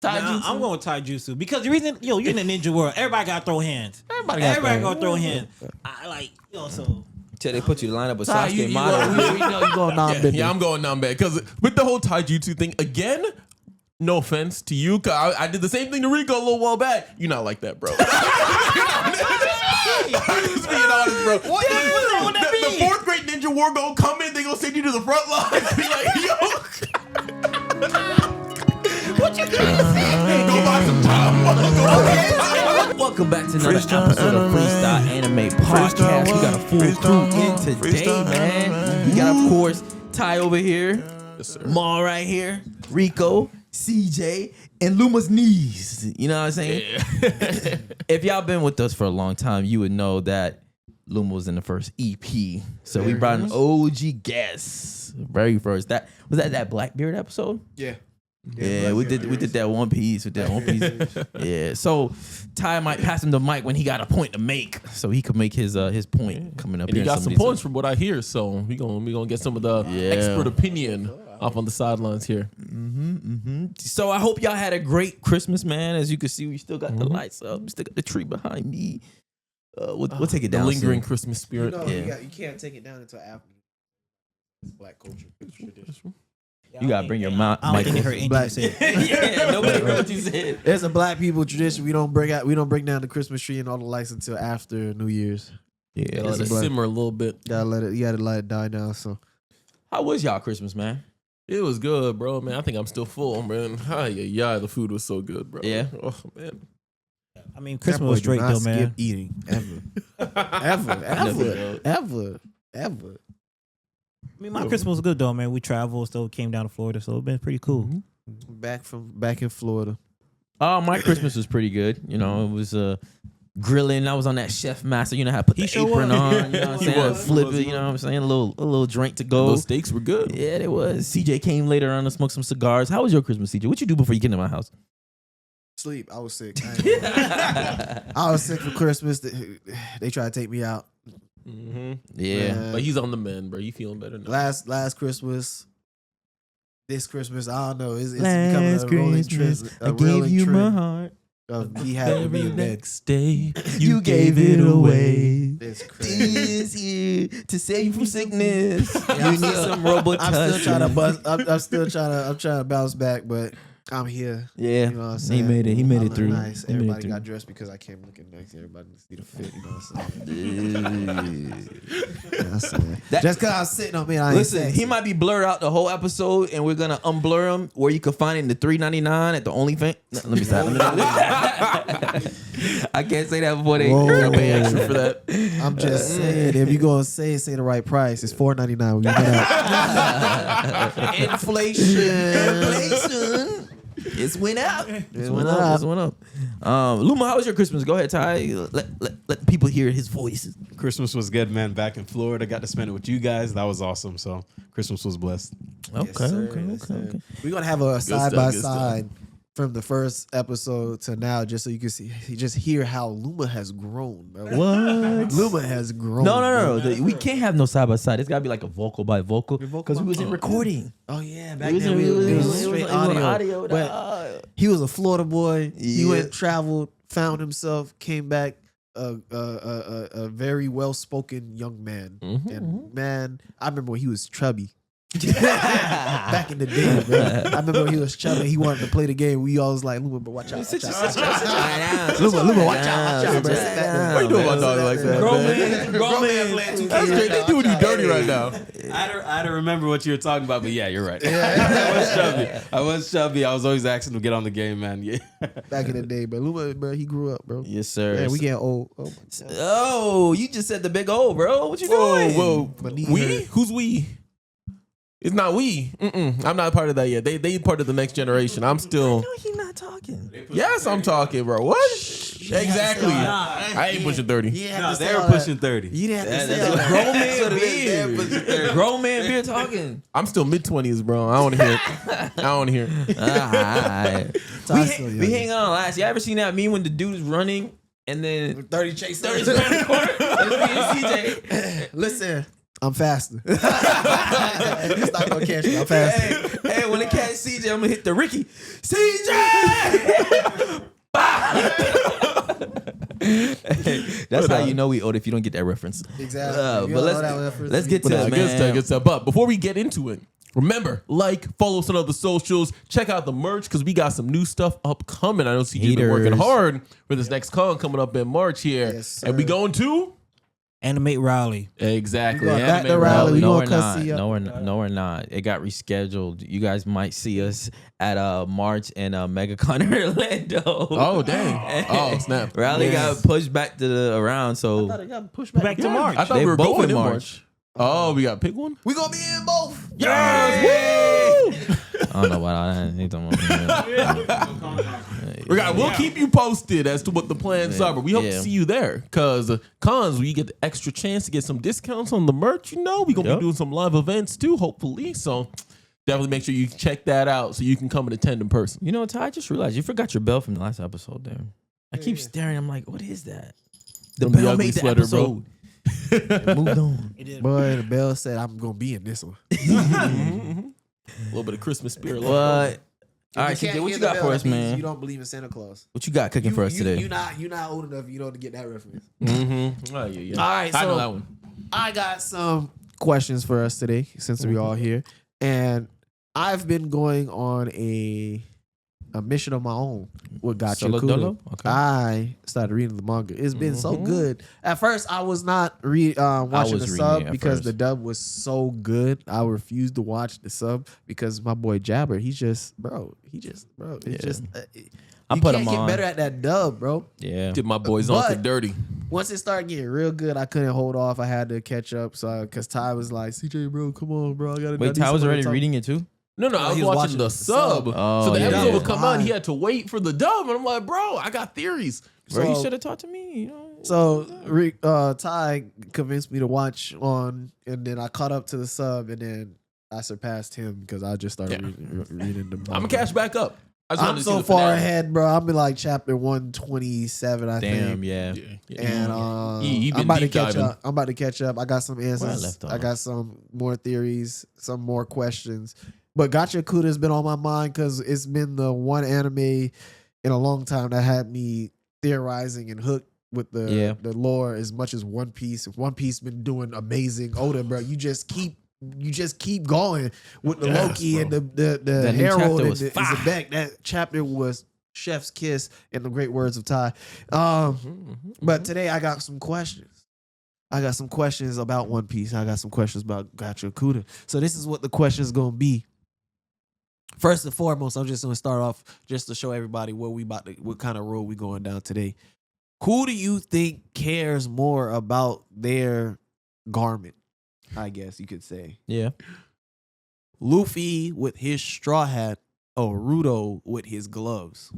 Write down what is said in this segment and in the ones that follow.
I'm going with taijutsu because the reason, you're in the ninja world. Everybody got to throw hands. Everybody got to throw hands. I like, so. Till they put you to line up with Ty, Sasuke. we know you going non-bending. Yeah, I'm going non-bend because with the whole taijutsu thing again. No offense to you, cause I did the same thing to Rico a little while back. You're not like that, bro. I'm just being honest, bro. The fourth grade ninja war gonna come in. They gonna send you to the front line. Be like, yo. What you gonna say? Go buy some time. Welcome back to another episode of Freestyle Anime Podcast. We got a full crew in today, man. We got, of course, Ty over here, Maul right here, Rico, CJ, and Luma's knees. You know what I'm saying? Yeah. If y'all been with us for a long time, you would know that Luma was in the first EP. So we brought an OG guest. Very first. Was that Blackbeard episode? Yeah. Yeah, we did that One Piece with that One Piece. Yeah, so Ty might pass him the mic when he got a point to make, so he could make his point coming up. And he got some points from what I hear, so we gonna get some of the expert opinion off on the sidelines here. So I hope y'all had a great Christmas, man. As you can see, we still got the lights up, we still got the tree behind me. We'll take it down. The lingering soon. Christmas spirit. You can't take it down until after. It's black culture. It's tradition. You gotta bring your mic. I don't think it hurt anything you said. Yeah, nobody heard what you said. It's a black people tradition. We don't bring down the Christmas tree and all the lights until after New Year's. Yeah, Let it simmer a little bit. You gotta let it die down. So, how was y'all Christmas, man? It was good, bro. Man, I think I'm still full, man. The food was so good, bro. Yeah. Oh man. I mean, Christmas was straight though, man. Skip eating ever. Ever. I mean, my Christmas was good though, man. We traveled, so came down to Florida, so it's been pretty cool. Back in Florida. Oh, my Christmas was pretty good. You know, it was grilling. I was on that chef master. You know how to put the apron on. You know what I'm saying? Flip it. You know what I'm saying? A little drink to go. Those steaks were good. Yeah, they was. CJ came later on to smoke some cigars. How was your Christmas, CJ? What you do before you get into my house? Sleep. I was sick. I was sick for Christmas. They tried to take me out. Yeah, but he's on the mend, bro. You feeling better now? Last Christmas, this Christmas, I don't know. It's becoming a rolling trend. I gave you my heart. He had to be a next day. You gave it away. It's crazy. This here to save you from sickness. You need some robot. I'm still trying to bust. I'm trying to bounce back, but I'm here. Yeah, you know what I'm saying? He made it through. Nice. Everybody got dressed because I came looking nice. Everybody see the fit. You know what I'm saying? Just because I was sitting on me, I ain't listen. He might be blurred out the whole episode, and we're gonna unblur him where you can find it in the $3.99 at the OnlyFans. No, let me stop. I can't say that before they pay extra for that. I'm just saying, if you gonna say the right price, it's $4.99. We get out. Inflation. It's went up. It's went up. Luma, how was your Christmas? Go ahead, Ty. Let people hear his voice. Christmas was good, man. Back in Florida, got to spend it with you guys. That was awesome. So Christmas was blessed. Okay. We're gonna have a side by side from the first episode to now, just so you can just hear how Luma has grown, bro. What? Luma has grown. No. We can't have no side by side. It's gotta be like a vocal by vocal because we wasn't recording. Oh yeah, back then it was straight audio. But he was a Florida boy. Yeah. He went, traveled, found himself, came back a very well spoken young man. And man, I remember when he was chubby. Back in the day, bro. I remember when he was chubby. He wanted to play the game. We always like, Luma, but watch out. Luma, watch out, bro. What you doing about dog like that? Grown man playing 2K. That's straight. They doing you dirty right now. I don't remember what you were talking about, but yeah, you're right. I was chubby. I was always asking to get on the game, man. Yeah. Back in the day, bro. Luma, bro, he grew up, bro. Yes, sir. Man, we getting old. Oh, my God. Oh, you just said the big O, bro. What you doing? Whoa. We? Who's we? It's not we. I'm not part of that yet. They part of the next generation. I'm still. No, he's not talking. Yes, I'm talking, bro. What? Exactly. I ain't pushing 30. No, they were pushing 30. You didn't have to say That's grown man beard. Grown man beard talking. I'm still mid-20s, bro. I don't want to hear it. I don't want to hear it. We hang on last. You ever seen that meme when the dude's running and then 30 chase 30's around the corner? It's me and CJ. Listen, I'm faster. He's not gonna catch me. I'm faster. Hey, when they catch CJ, I'm gonna hit the Ricky. CJ! Hey, that's how you know we old if you don't get that reference. Exactly. But let's get to it, man. Good stuff. But before we get into it, remember, follow us on other socials. Check out the merch because we got some new stuff upcoming. I know CJ's been working hard for this next con coming up in March here. Yes, and we going to Animate Raleigh. Exactly. We going back Anime to Raleigh. We No, we're gonna not. cuss you up. No, we're not. It got rescheduled. You guys might see us at March and MegaCon in Orlando. Oh, dang. Oh, snap. Raleigh got pushed back to the around, so They got pushed Back to March. I thought They we were both going in in March. March. Oh, we got to pick one? We gonna be in both. I don't know what I need to. We'll keep you posted as to what the plans are, but we hope to see you there because cons, where you get the extra chance to get some discounts on the merch, we're going to be doing some live events too, hopefully. So definitely make sure you check that out so you can come and attend in person. You know, Ty, I just realized you forgot your bell from the last episode there. I keep staring. I'm like, what is that? The From the bell ugly made the sweater, episode. Moved on. It did. Boy, the bell said I'm gonna be in this one. A little bit of Christmas spirit. What? All right, can't CJ, what hear you the got bell, for that us, means man? You don't believe in Santa Claus. What you got cooking for us today? You're not old enough, to get that reference. Mm-hmm. Oh, yeah. All right, I know so that one. I got some questions for us today since we all here, and I've been going on a mission of my own with Gacha Solo Kuda. dolo? Okay. I started reading the manga. It's been so good. At first, I was not watching was the reading sub it at because first. the dub was so good. I refused to watch the sub because my boy Jabber, it's just, I you put can't him get on. better at that dub, bro. Yeah. Did my boys But- on dirty. Once it started getting real good, I couldn't hold off. I had to catch up. So, because Ty was like, CJ, bro, come on, bro. I Wait, Ty was already reading it too? No, I was he was watching the sub. Oh, So the yeah. episode would Yeah. come out, he had to wait for the dub. And I'm like, bro, I got theories. Bro, you So- should have talked to me. You know. So Ty convinced me to watch on, and then I caught up to the sub, and then I surpassed him because I just started reading the manga. I'm going to catch back up. I just wanted I'm to see so the far finale. ahead, bro. I'm in like chapter 127, I Damn, think. yeah. Yeah. And He been I'm about to deep catch diving. up. I'm about to catch up. I got some answers. left I off. got some more theories, some more questions. But Gacha Kuda has been on my mind because it's been the one anime in a long time that had me theorizing and hooked with the lore as much as One Piece. One Piece been doing amazing. Oda, bro, you just keep going with the Loki and the That new Herald chapter and was the fire. Zabek. That chapter was chef's kiss in the great words of Ty. But today I got some questions. I got some questions about One Piece. I got some questions about Gacha Kuda. So this is what the question's gonna be. First and foremost, I'm just gonna start off just to show everybody what kind of road we going down today. Who do you think cares more about their garment? I guess you could say Yeah. Luffy with his straw hat or Rudo with his gloves.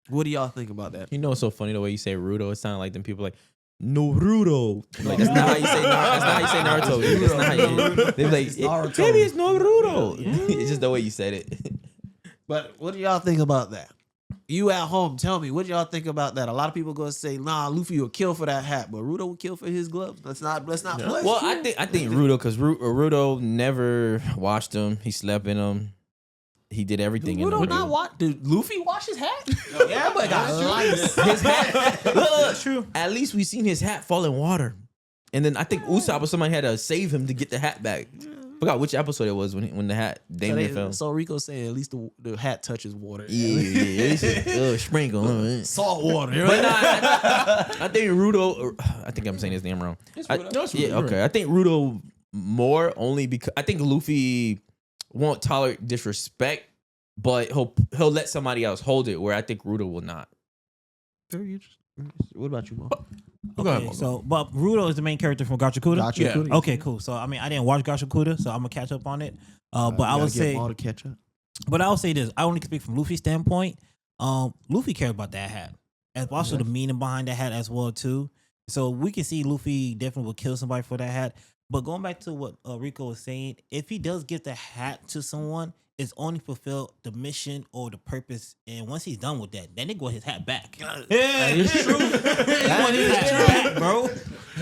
What do y'all think about that? You know, it's so funny the way you say Rudo. It sounded like them people like, no Rudo. Like, that's not how you say Naruto. That's not how you say Naruto. That's not how you. They're like, Naruto. maybe it's no Rudo. It's just the way you said it. But what do y'all think about that? You at home, tell me, what do y'all think about that? A lot of people gonna say, nah, Luffy will kill for that hat, but Rudo will kill for his gloves. Let's not play. Well, I think Rudo, because Rudo never washed them. He slept in them. He did everything in them. Rudo not watch. Did Luffy wash his hat? Yeah, but got lice. His hat. Look, true. At least we seen his hat fall in water, and then I think Usopp or somebody had to save him to get the hat back. Forgot which episode it was when the hat Damien fell. So Rico saying at least the hat touches water. Yeah. It's sprinkle. Salt water. But nah, I think Rudo. I think I'm saying his name wrong. Okay. I think Rudo more only because I think Luffy won't tolerate disrespect, but he'll let somebody else hold it. Where I think Rudo will not. Very interesting. What about you, Mo? Okay, so but Rudo is the main character from Gacha Kuda. Gacha Yeah. Kuda. Okay, cool. So I mean, I didn't watch Gacha Kuda, so I'm gonna catch up on it. But I would say, all to catch up. but I would say this. I only can speak from Luffy's standpoint. Luffy cared about that hat, and also the meaning behind that hat as well too. So we can see Luffy definitely will kill somebody for that hat. But going back to what Rico was saying, if he does give the hat to someone, is only fulfill the mission or the purpose, and once he's done with that, then they want his hat back. That is true. They want his hat back, bro.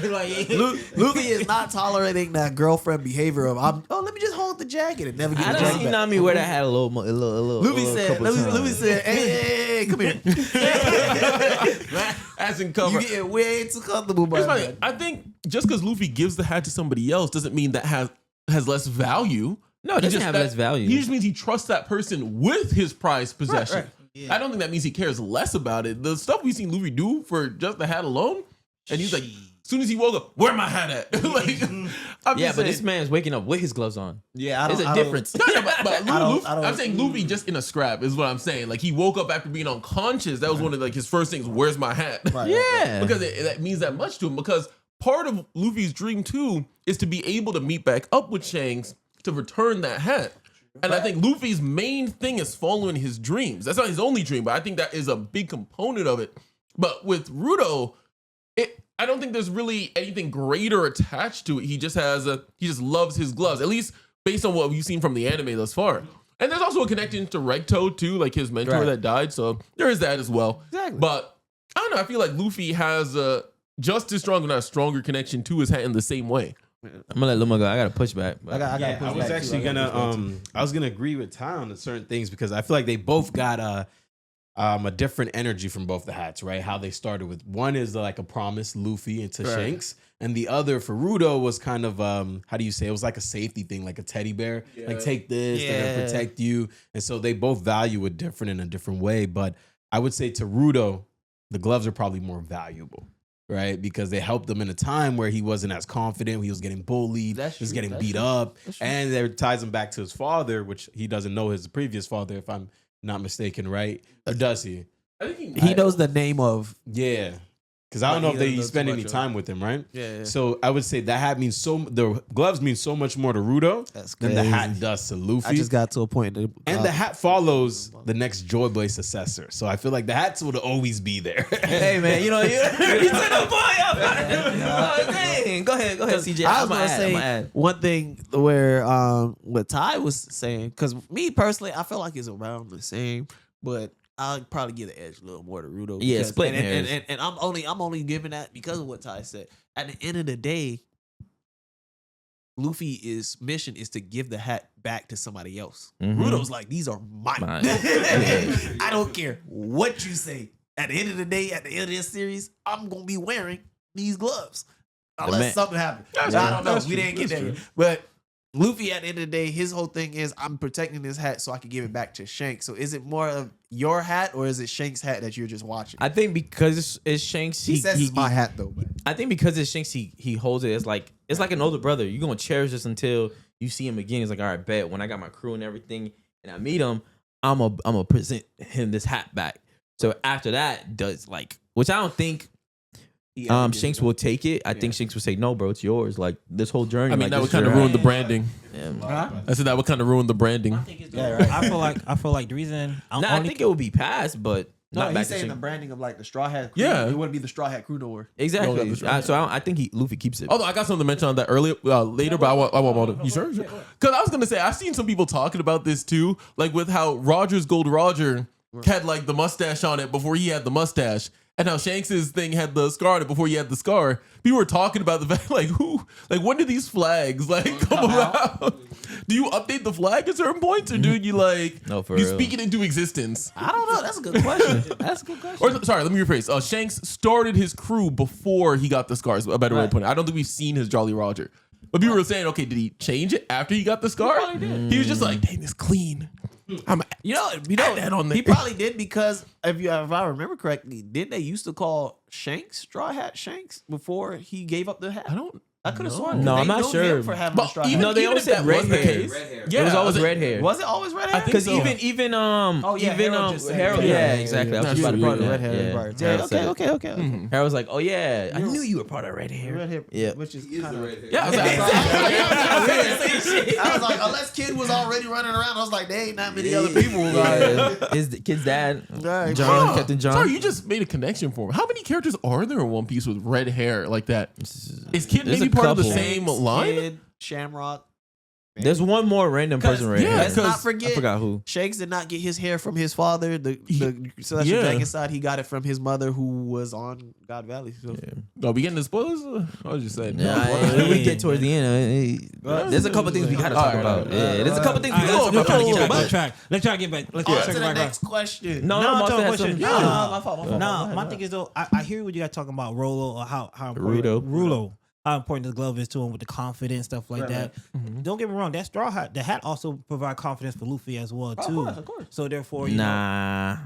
Like, Luffy is not tolerating that girlfriend behavior of let me just hold the jacket and never get I the done jacket seen back. Nami wear that hat a little. Luffy said, hey, come here. As in cover. You get way too comfortable by Here's my that. thing. I think just because Luffy gives the hat to somebody else doesn't mean that has less value. No, it doesn't have less value. He just means he trusts that person with his prized possession. Right. Yeah. I don't think that means he cares less about it. The stuff we've seen Luffy do for just the hat alone, and he's like, as soon as he woke up, where my hat at? Like, I'm But just saying, this man's waking up with his gloves on. Yeah, There's a difference. No, but Luffy, I don't- I'm saying Luffy just in a scrap is what I'm saying. Like he woke up after being unconscious. That was one of like his first things. Where's my hat? Right. Yeah. Because that means that much to him. Because part of Luffy's dream too is to be able to meet back up with Shanks to return that hat. And I think Luffy's main thing is following his dreams. That's not his only dream, but I think that is a big component of it. But with Rudo, I don't think there's really anything greater attached to it. He just loves his gloves, at least based on what we've seen from the anime thus far. And there's also a connection to Recto too, like his mentor that died. So there is that as well. Exactly. But I don't know. I feel like Luffy has just as strong, if not a stronger connection to his hat in the same way. I'm gonna let Luma go. I gotta push back. I got I was actually gonna agree with Ty on certain things because I feel like they both got a different energy from both the hats, right? How they started with one is like a promise, Luffy into Shanks, and the other for Rudo was kind of how do you say? It was like a safety thing, like a teddy bear, like take this, they're gonna protect you, and so they both value it different in a different way. But I would say to Rudo, the gloves are probably more valuable. Right, because they helped him in a time where he wasn't as confident. He was getting bullied. He was getting beat up, and it ties him back to his father, which he doesn't know his previous father, if I'm not mistaken, right? Or does he? I think He knows the name of. Yeah, because I don't know if they spend any time with him, right? Yeah. So I would say that hat means the gloves mean so much more to Rudo than the hat crazy. does to Luffy. I just got to a point. That, and the hat follows the next Joy Boy successor. So I feel like the hats will always be there. Hey man, you took the point up. Dang. Go ahead, CJ. I was gonna say one thing where what Ty was saying, because me personally, I feel like it's around the same, but I'll probably give the edge a little more to Rudo. Yeah, because, splitting and I'm only giving that because of what Ty said. At the end of the day, Luffy's mission is to give the hat back to somebody else. Rudo's like, these are mine. I don't care what you say. At the end of the day, at the end of this series, I'm gonna be wearing these gloves. Unless something happens. I don't know. We didn't get there. But Luffy, at the end of the day, his whole thing is I'm protecting this hat so I can give it back to Shanks. So is it more of your hat or is it Shanks' hat that you're just watching? I think because it's Shanks, He says it's my hat though. But I think because it's Shanks, he holds it as like it's like an older brother. You're gonna cherish this until you see him again. It's like, all right, bet when I got my crew and everything, and I meet him, I'm a present him this hat back. So after that, does like, which I don't think Shanks will take it. I think Shanks will say, no, bro, it's yours. Like this whole journey. I mean, like, that would this kind of journey- ruin the branding. Yeah. I said that would kind of ruin the branding. I think it's I feel like the reason I think it will be passed, but not back he's to saying the Shanks. branding of like the straw hat crew. Yeah. It wouldn't be the straw hat crew no more. Exactly. No, So I think Luffy keeps it. Although I got something to mention on that later, but I want more. You sure? Because I was gonna say I've seen some people talking about this too, like with how Roger's Gold Roger had like the mustache on it before he had the mustache, and how Shanks's thing had the scar on it before he had the scar. People were talking about the fact when do these flags like come about? Do you update the flag at certain points, or do you like No, for you real. speak it into existence? I don't know. That's a good question. That's a good question. Or sorry, let me rephrase. Shanks started his crew before he got the scars. A better way to put it. I don't think we've seen his Jolly Roger. But people were saying, okay, did he change it after he got the scar? He was just like, dang, it's clean. I'm You know, that on there. he probably did because if I remember correctly, didn't they used to call Shanks straw hat Shanks before he gave up the hat? I could have sworn. No, they I'm not knew sure. him for having But a straw even- hat. No, they even always if said that red was the hair. case, It was always I red hair. Was it always red I hair? think Because so. even Harold just said Harold, red yeah, hair. exactly. I was That's just about to true, bring yeah. that. Red hair, Yeah. right. Harold said it. Okay. Harold was like, oh yeah, I knew you were part of red hair. Red hair, Yeah. which is kind of. Yeah, I was like, I was like, unless kid was already running around, I was like, there ain't not many other people. His kid's dad, Right. John, Huh. Captain John. Sorry, you just made a connection for him. How many characters are there in One Piece with red hair like that? Is Kid There's maybe a part of the couple. same line? Kid, Shamrock. There's one more random person right here. Let's not I forget, forgot who. Shanks did not get his hair from his father. The Celestial Dragon side, he got it from his mother, who was on God Valley. So. No, we getting the spoilers? I was just saying. When we get towards the end, there's a couple things we gotta talk about. Yeah, there's a couple things we gotta talk about. Let's try to get back. Let's On get to the back. next question. No, question. My fault. No, my thing is though, I hear what you guys talking about Rolo or how important Rudo. How important the glove is to him with the confidence stuff like that. Don't get me wrong, that straw hat, the hat also provide confidence for Luffy as well too. Of course. So therefore, Nah.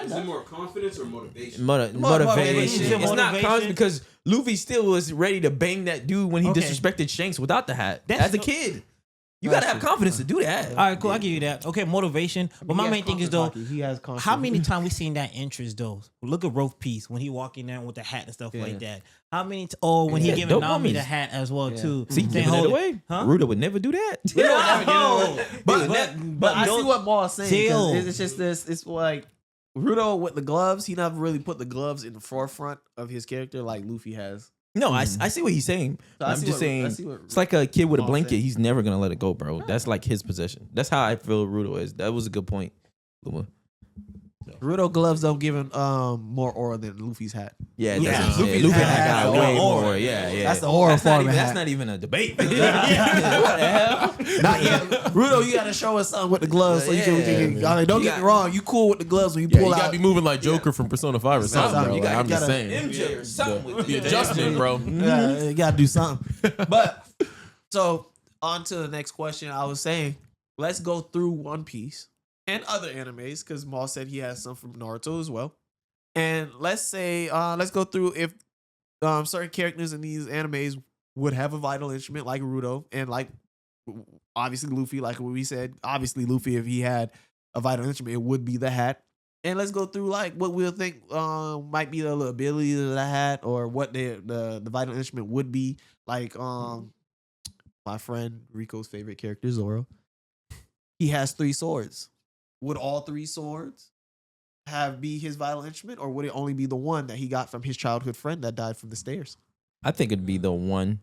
Is it more confidence or motivation? Motivation. It's not Motivation. constant because Luffy still was ready to bang that dude when he disrespected Shanks without the hat. As a kid. You gotta have confidence to do that. All right, cool. I give you that. Okay, motivation. But my main thing is though, he has confidence. how many times we seen that interest though? Look at Rope Piece when he walking down with the hat and stuff like that. How many? When he giving Nami the hat as well too. See, Saying, giving it hold away. Huh? Rudo would never do that. But I see what Maul is saying. 'Cause Still. It's just this. It's like Rudo with the gloves. He never really put the gloves in the forefront of his character like Luffy has. No, I see what he's saying. So I I'm see just what- saying, I see what it's like a kid with a Maul's blanket. saying. He's never gonna let it go, bro. That's like his possession. That's how I feel Rudo is. That was a good point, Luma. Rudo gloves don't give him more aura than Luffy's hat. Yeah, Yeah. that's Luffy's Luffy hat got has way aura. more. Yeah. That's the aura form of That's hat. not even a debate. What the hell? Not yet. Rudo, you gotta show us something with the gloves. So you can, I mean, don't You get me got- wrong. You cool with the gloves when you Yeah, pull you out. gotta be moving like Joker from Persona 5 or something, Something. bro. You Like, gotta- I'm just gotta- saying. MJ or something with The it. adjustment, bro. Yeah, you gotta do something. But so on to the next question. I was saying, let's go through One Piece and other animes because Maul said he has some from Naruto as well. And let's say, let's go through if certain characters in these animes would have a vital instrument like Rudo and like obviously Luffy, like what we said. Obviously Luffy, if he had a vital instrument, it would be the hat. And let's go through like what we'll think might be the ability of the hat or what the vital instrument would be. Like my friend Rico's favorite character, Zoro. He has 3 swords. Would all 3 swords be his vital instrument, or would it only be the one that he got from his childhood friend that died from the stairs? I think it'd be the one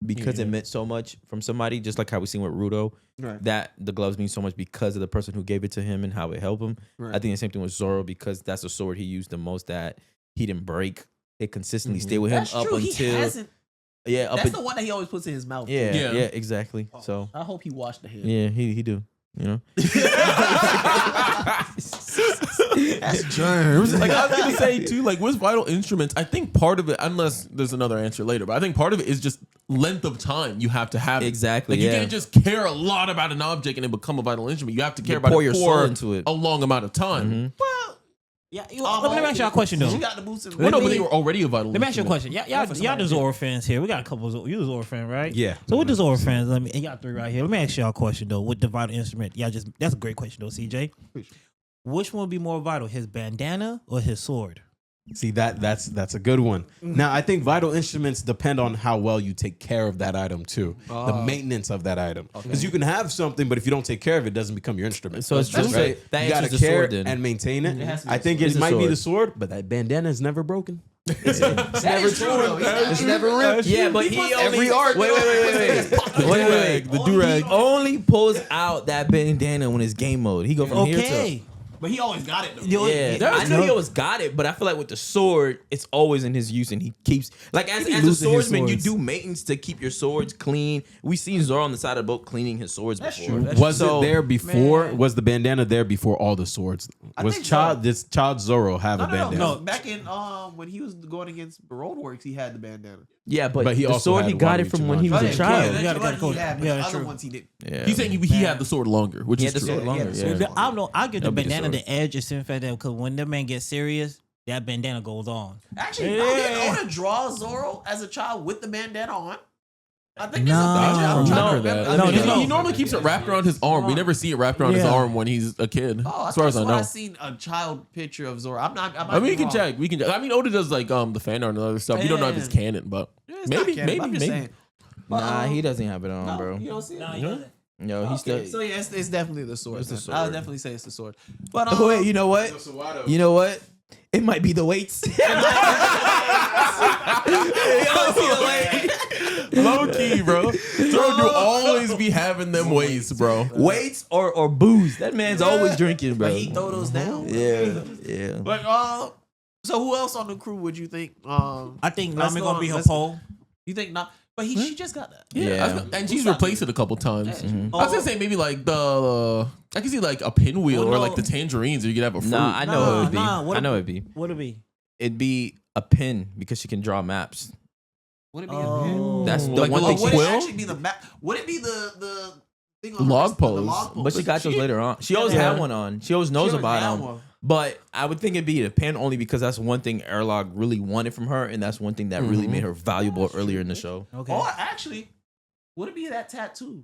because it meant so much from somebody, just like how we seen with Rudo. Right. That the gloves mean so much because of the person who gave it to him and how it helped him. Right. I think the same thing with Zoro because that's the sword he used the most that he didn't break. It consistently stayed with him That's up true. until He hasn't. yeah, up That's in- the one that he always puts in his mouth. yeah, Yeah. yeah, exactly. So I hope he washed the hand. yeah, he do. You know, That's germs. Like I was gonna say too, like with vital instruments, I think part of it, unless there's another answer later, but I think part of it is just length of time you have to have it. Exactly, Like you yeah. can't just care a lot about an object and it become a vital instrument. You have to care You about pour it your for soul into it. a long amount of time. Well, Yeah, let me ask y'all a question though. She got the boots in Well, no, but they were already a vital Let me ask you a instrument. question. Y'all the Zoro fans here. We got a couple of you the Zoro fans, right? Yeah. So with the Zoro fans, and y'all 3 right here. Let me ask y'all a question though. With the vital instrument, that's a great question though, CJ. Which one would be more vital, his bandana or his sword? See that's a good one. Now I think vital instruments depend on how well you take care of that item too, the maintenance of that item. Because you can have something, but if you don't take care of it, it doesn't become your instrument. So it's That's true. right. That You gotta answers the care sword then. and maintain it. has to be I the think sword. it It's might the be sword. the sword, but that bandana is never broken. It's never true. It's never ripped. yeah, but he only every art. Wait. The durag. Only pulls out that bandana when it's game mode. He go from here to. Okay. But he always got it though. Yeah, I know he always got it, but I feel like with the sword, it's always in his use, and he keeps like as be a losing his swordsman, you swords. do maintenance to keep your swords clean. We seen Zoro on the side of the boat cleaning his swords before. Was So- it there before? Man. Was the bandana there before all the swords? Was think child so. this child Zoro have a bandana? No. Back in when he was going against Roadworks, he had the bandana. Yeah, but But he the also sword had he got it Wataru from when he was Chimachi. a child. You gotta That's go- what he had, but yeah, the that's other true. ones he didn't. Yeah, He's saying he had the sword longer, which He is had the true. sword longer. Yeah, Yeah. I don't know. I give the That'd be the bandana sword. the edge is in fact that because when the man gets serious, that bandana goes on. Actually, Yeah. didn't Oda draw Zoro as a child with the bandana on? I think there's No. a picture. I'm trying to No, remember. no, I think no. He normally keeps it wrapped around his arm. We never see it wrapped around his Yeah. arm when he's a kid, Oh, as far as I know. I've seen a child picture of Zoro. I'm not. I mean, we can check. We can. I mean, Oda does like the fan art and other stuff. We don't know if it's canon, but It's not maybe, canon, but I'm just maybe. saying. Nah, he doesn't have it on, No, bro. you don't see it. No, he doesn't. No, he's still. So yeah, it's definitely the sword. It's the man. sword. I would definitely say it's the sword. But Oh, wait, you know what? You know what? It might be the weights. Low key, bro. Zoro do always be having them weights, bro. Weights or booze. That man's always drinking, bro. But he throw those down. Yeah. But so who else on the crew would you think? I think let's Nami go gonna on- be her let's- pole. You think not? But she just got that. Yeah. And she's replaced it a couple times. Mm-hmm. I was gonna say maybe like I can see like a pinwheel Well, or no. like the tangerines, or you could have a fruit. Nah, I know who it'd be. what I know it'd be. What'd it be? It'd be a pin because she can draw maps. Would it be Oh. That's the Like one with thing. a would She, it quill? actually be the map? Would it be the thing on Log her wrist? pose. The log pose. but she got those later on. She always Yeah. had one on. She always knows She about always had them. one. But I would think it'd be a pin only because that's one thing Erlog really wanted from her, and that's one thing that really made her valuable earlier in the show. Okay. Or actually, would it be that tattoo?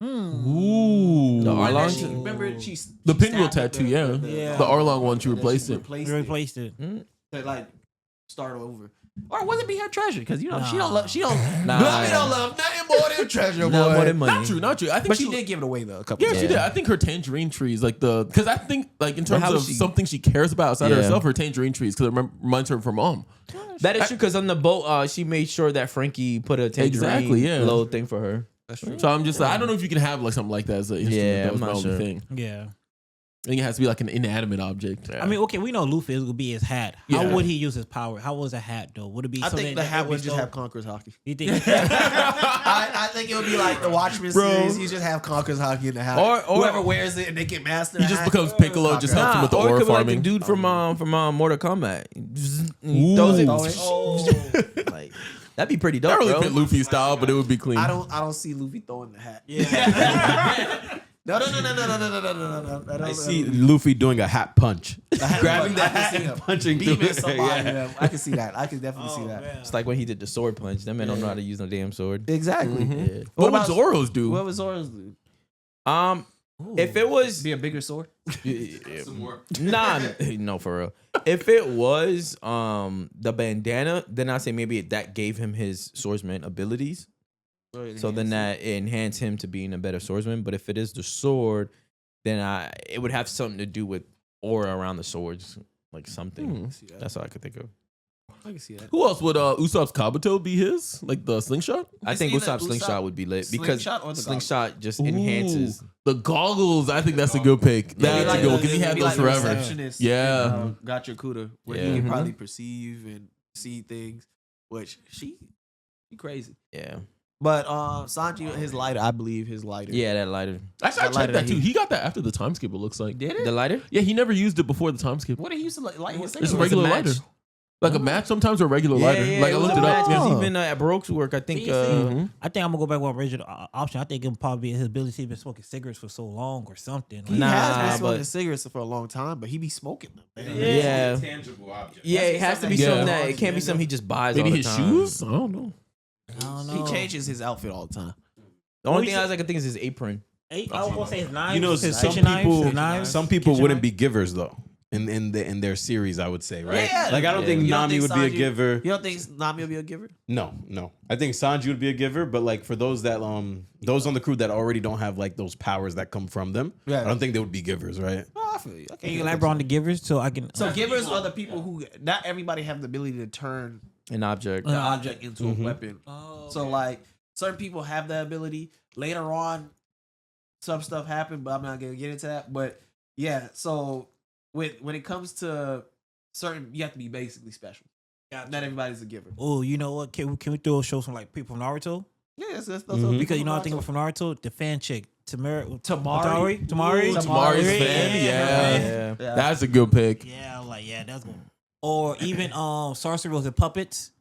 Ooh. The One that Arlong? she- remember she The she pinwheel stabbed tattoo, yeah. Yeah. The Arlong one, she that replaced it. We replaced it. To like start over. Or would it be her treasure? Because she don't Nah. love Nah. Nami don't love nothing more than treasure, No boy. more than money. Not true, not true. I think But she did give it away though a couple Yeah, times. she did. I think her tangerine trees, like because I think like in terms how of is she- something she cares about outside of Yeah. herself, her tangerine trees because it reminds her of her mom. That is true because on the boat, she made sure that Frankie put a tangerine Exactly, yeah. little thing for her. That's true. So I'm just like, I don't know if you can have like something like that as an instrument. Yeah, That was I'm my not only sure. thing. Yeah. I think it has to be like an inanimate object. I mean, okay, we know Luffy is gonna be his hat. Yeah. How would he use his power? How was a hat though? Would it be? I something think the that hat would was just so- have Conqueror's hockey. You think? I think it would be like the Watchmen Bro. series. You just have Conqueror's hockey in the hat. Or- whoever wears it and they get master. He just becomes Piccolo, just helps him with the or it ore could be like farming. the dude from Mortal Kombat. He throws it. Like, that'd be pretty dope, That really bro. fit Luffy's style, but it would be clean. I don't see Luffy throwing the hat. Yeah. No. I see Luffy doing a hat punch, grabbing the I can hat see and him punching through beaming it. somebody. Yeah. I can see that. I can definitely see that. It's like when he did the sword punch. That man don't know how to use no damn sword. Exactly. Yeah. What would about- Zoro's do? What was Zoro's do? If it was Be a bigger sword. nah, no, for real. If it was the bandana, then I say maybe that gave him his swordsman abilities. So then that enhanced him to being a better swordsman. But if it is the sword, then it would have something to do with aura around the swords, like something. That's all I could think of. I can see that. Who else would Usopp's Kabuto be his? Like the slingshot? I think either Usopp's slingshot would be lit because slingshot or the slingshot just enhances. Ooh, the goggles. I think that's a good pick. That's a good one because he had those forever. Receptionist Yeah. got your Kuda, where Yeah. he can probably perceive and see things, which she crazy. Yeah, But Sanji, his lighter, I believe his lighter. yeah, that lighter. Actually, I That lighter checked that that too. he- He got that after the time skip. It looks like. Did it? The lighter. Yeah, he never used it before the time skip. What did he used to light his It's a cigarette? regular match. lighter. Like a match sometimes or a regular Yeah, lighter. yeah, Like I was looked a it match, up. 'cause Yeah. even at Baroque's work, I think. I think I'm gonna go back with original option. I think it would probably be his ability to be smoking cigarettes for so long or something. He Nah, has been smoking but- cigarettes for a long time, but he be smoking them. Man. Yeah. Tangible object. Yeah, it has to be Yeah. something that it can't be something he just buys. Maybe all the his time. shoes? I don't know. I don't know. He changes his outfit all the time. The only we thing I can think is his apron. I was gonna say his knives. You know, his some kitchen knives, people, his knives, some people kitchen wouldn't knives. be givers though. In their series, I would say, right? Yeah. Like I don't Yeah. think You don't Nami think would be a Sanji- giver. You don't think Nami will be a giver? No. I think Sanji would be a giver, but like for those that those on the crew that already don't have like those powers that come from them, Yeah. I don't think they would be givers, right? Oh, I feel you. Can you elaborate on the givers so I can? So givers are the people who not everybody have the ability to turn An object. the object into a weapon. Oh, So like certain people have that ability. Later on, some stuff happened, but I'm not gonna get into that. But yeah, so when it comes to certain, you have to be basically special. Not everybody's a giver. Oh, you know what? Can we throw a show from like people from Naruto? Yeah, that's Because you know I think of from Naruto, the fan chick, Tamari. Tamari. Tamari's fan, yeah. That's a good pick. Yeah, I'm like that's good. Or even Sorcerer was the puppets.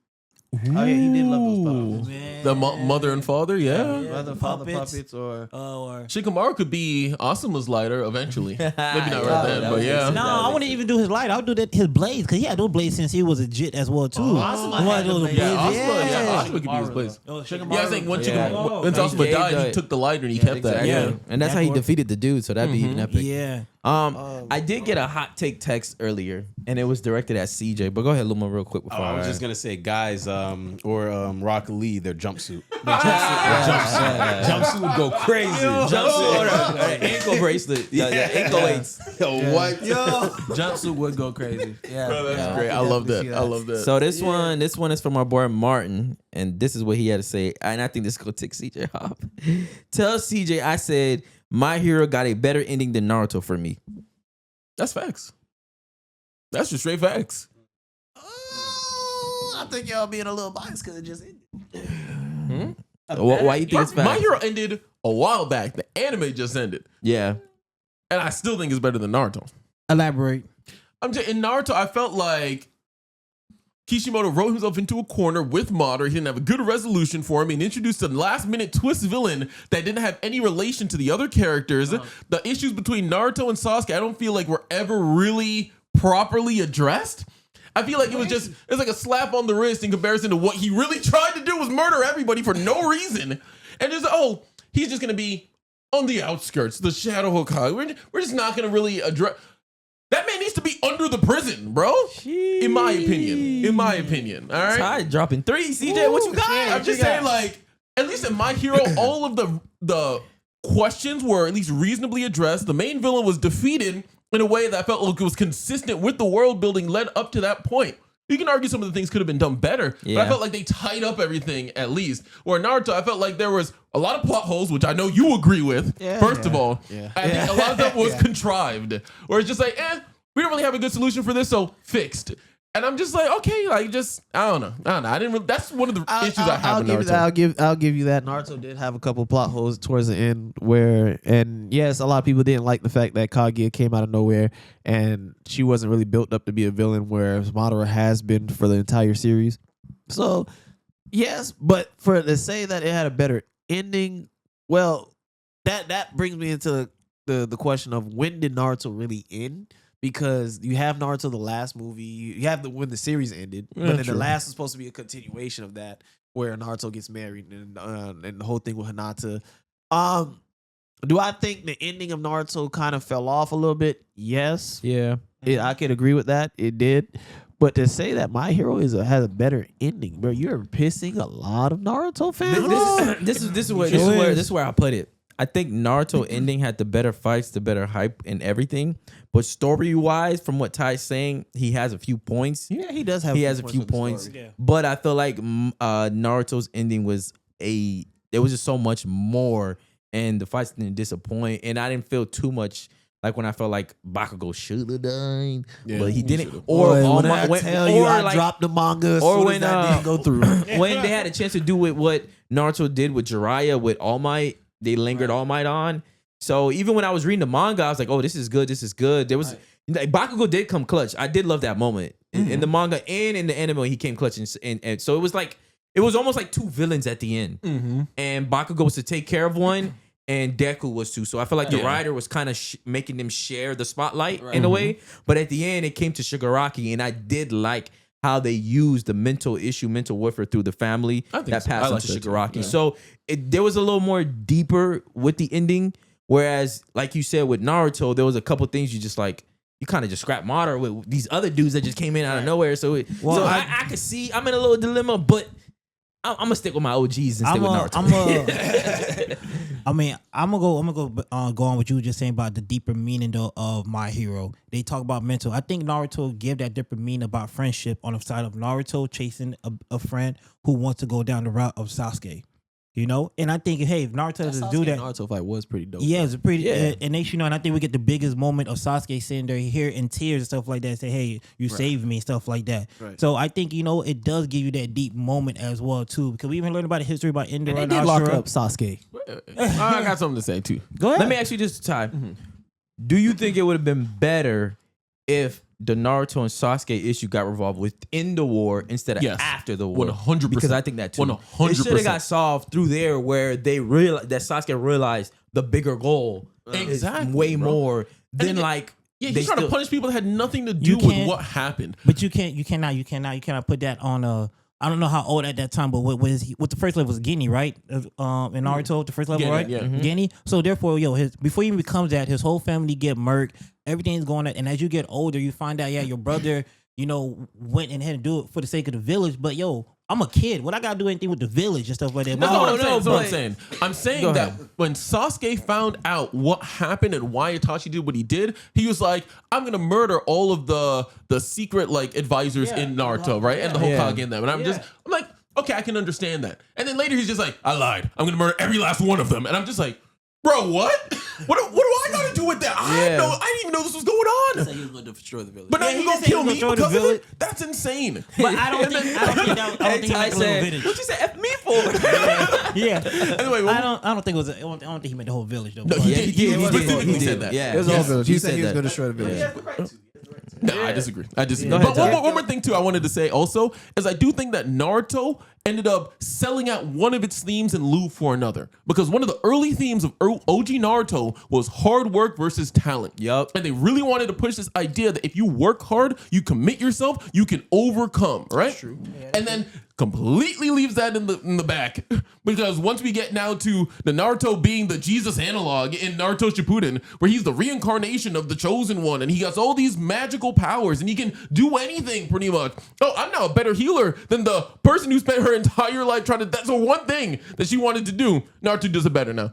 Oh yeah, he did love those Ooh. puppets. Man. The mother and father, yeah. Mother, father, puppets, or Or Shikamaru could be Asuma's lighter eventually. Maybe not right then, that but would yeah. make no, sense. I wouldn't even do his light. I would do that his blades because he had those blades since he was a jit as well too. Asuma One had of those the blades. blades, Yeah, Asuma could be his place. Oh, Yeah, I think when Yeah. Asuma He died, gave he the- took the lighter and he kept that. Exactly. Yeah. And that's how he defeated the dude, so that'd be even epic. Yeah. I did get a hot take text earlier, and it was directed at CJ. But go ahead, Luma, real quick before I was just gonna say, guys, Rock Lee their jumpsuit. Jumpsuit would go crazy. Jumpsuit, ankle bracelet, ankle weights. Yo, what? Jumpsuit would go crazy. Yeah, That's great. I love that. I love that. So this one is from our boy Martin, and this is what he had to say. And I think this is gonna tick CJ off. Tell CJ I said My Hero got a better ending than Naruto for me. That's facts. That's just straight facts. I think y'all being a little biased because it just ended. Why you think it's facts? My Hero ended a while back. The anime just ended. Yeah. And I still think it's better than Naruto. Elaborate. In Naruto, I felt like Kishimoto wrote himself into a corner with Madara. He didn't have a good resolution for him. He introduced a last-minute twist villain that didn't have any relation to the other characters. The issues between Naruto and Sasuke, I don't feel like were ever really properly addressed. I feel like it's like a slap on the wrist in comparison to what he really tried to do was murder everybody for no reason. And just, he's just going to be on the outskirts, the Shadow Hokage. We're just not going to really address... That man needs to be under the prison, bro. In my opinion. All right. Ty dropping 3. CJ, what you got? I'm just saying, like, at least in My Hero, all of the questions were at least reasonably addressed. The main villain was defeated in a way that I felt like it was consistent with the world building led up to that point. You can argue some of the things could have been done better, but I felt like they tied up everything at least. Where Naruto, I felt like there was a lot of plot holes, which I know you agree with. First of all, I think a lot of that was contrived. Where it's just like, we don't really have a good solution for this, so fixed. And I'm just like, okay, like just I don't know. I didn't really. That's one of the issues I have with Naruto. I'll give you that. Naruto did have a couple plot holes towards the end and yes, a lot of people didn't like the fact that Kaguya came out of nowhere and she wasn't really built up to be a villain, whereas Madara has been for the entire series. So yes, but to say that it had a better ending, well, that brings me into the question of when did Naruto really end? Because you have Naruto, the last movie, you have when the series ended, but then the last was supposed to be a continuation of that, where Naruto gets married and the whole thing with Hinata. Do I think the ending of Naruto kind of fell off a little bit? Yes. Yeah. I could agree with that. It did. But to say that My Hero has a better ending, bro, you're pissing a lot of Naruto fans. This is where I put it. I think Naruto ending had the better fights, the better hype and everything. But story-wise, from what Ty's saying, he has a few points. Yeah, he does have He has a few points. Yeah. But I feel like Naruto's ending was there was just so much more. And the fights didn't disappoint. And I didn't feel too much like when I felt like Bakugo should have died. But he didn't. I dropped the manga as soon as that didn't go through. When they had a chance to do with what Naruto did with Jiraiya, with All Might, they lingered All Might on. So even when I was reading the manga, I was like, oh, this is good. This is good. There was Bakugo did come clutch. I did love that moment in the manga and in the anime. He came clutch. And so it was like, it was almost like two villains at the end. And Bakugo was to take care of one and Deku was to. So I feel like the writer was kind of making them share the spotlight in a way. But at the end, it came to Shigaraki. And I did like how they used the mental warfare through the family that passed on to Shigaraki. Yeah. So there was a little more deeper with the ending. Whereas, like you said, with Naruto, there was a couple things you just like, you kind of just scrap Madara with these other dudes that just came in out of nowhere. So, I could see I'm in a little dilemma, but I'm gonna stick with my OGs and stick with Naruto. I'm gonna go on what you were just saying about the deeper meaning though of My Hero. They talk about mental. I think Naruto give that deeper meaning about friendship on the side of Naruto chasing a friend who wants to go down the route of Sasuke. You know, and I think, hey, if Naruto doesn't do that, Naruto fight was pretty dope. Yeah, it's pretty. And they, and I think we get the biggest moment of Sasuke sitting there here in tears and stuff like that. Say, hey, you saved me, stuff like that. Right. So I think it does give you that deep moment as well too, because we even learned about the history about Indra and they did lock up Sasuke. I got something to say too. Go ahead. Let me ask you this, Ty. Do you think it would have been better if the Naruto and Sasuke issue got resolved within the war instead of after the war? 100%. Because I think that too. 100%. It should have got solved through there where they realized that Sasuke realized the bigger goal is way more than like. Yeah, he's trying to punish people that had nothing to do with what happened. But you cannot put that on I don't know how old at that time, but what the first level was Guinea, right? In Naruto, the first level, right? Yeah. Guinea. So therefore, before he even becomes that, his whole family get murked. Everything's going on, and as you get older, you find out, your brother went and had to do it for the sake of the village. But yo, I'm a kid. What I gotta do anything with the village and stuff like that? That's what I'm saying. I'm saying that when Sasuke found out what happened and why Itachi did what he did, he was like, I'm gonna murder all of the secret like advisors in Naruto, right? And the Hokage in them. And I'm like, okay, I can understand that. And then later he's just like, I lied. I'm gonna murder every last one of them. And I'm just like, bro, what? What do I gotta do with that? I didn't even know this was going on. He was going to destroy the village. But now you gonna kill me because of it? That's insane. But I don't think he meant the little village. What you say F me for? Yeah. Anyway, I don't think it was. I don't think he meant the whole village though. No, he specifically said that. Yeah, It was the whole village. He said said he was that. going to destroy the village. No, I disagree. Go ahead, But Ty. one more thing too I wanted to say also is I do think that Naruto ended up selling out one of its themes and Lu for another. Because one of the early themes of OG Naruto was hard work versus talent. Yup. And they really wanted to push this idea that if you work hard, you commit yourself, you can overcome, right? That's true. And then completely leaves that in the back. Because once we get now to the Naruto being the Jesus analog in Naruto Shippuden, where he's the reincarnation of the chosen one, and he has all these magical powers, and he can do anything pretty much. Oh, I'm now a better healer than the person who spent her entire life trying to. That's the one thing that she wanted to do. Naruto does it better now.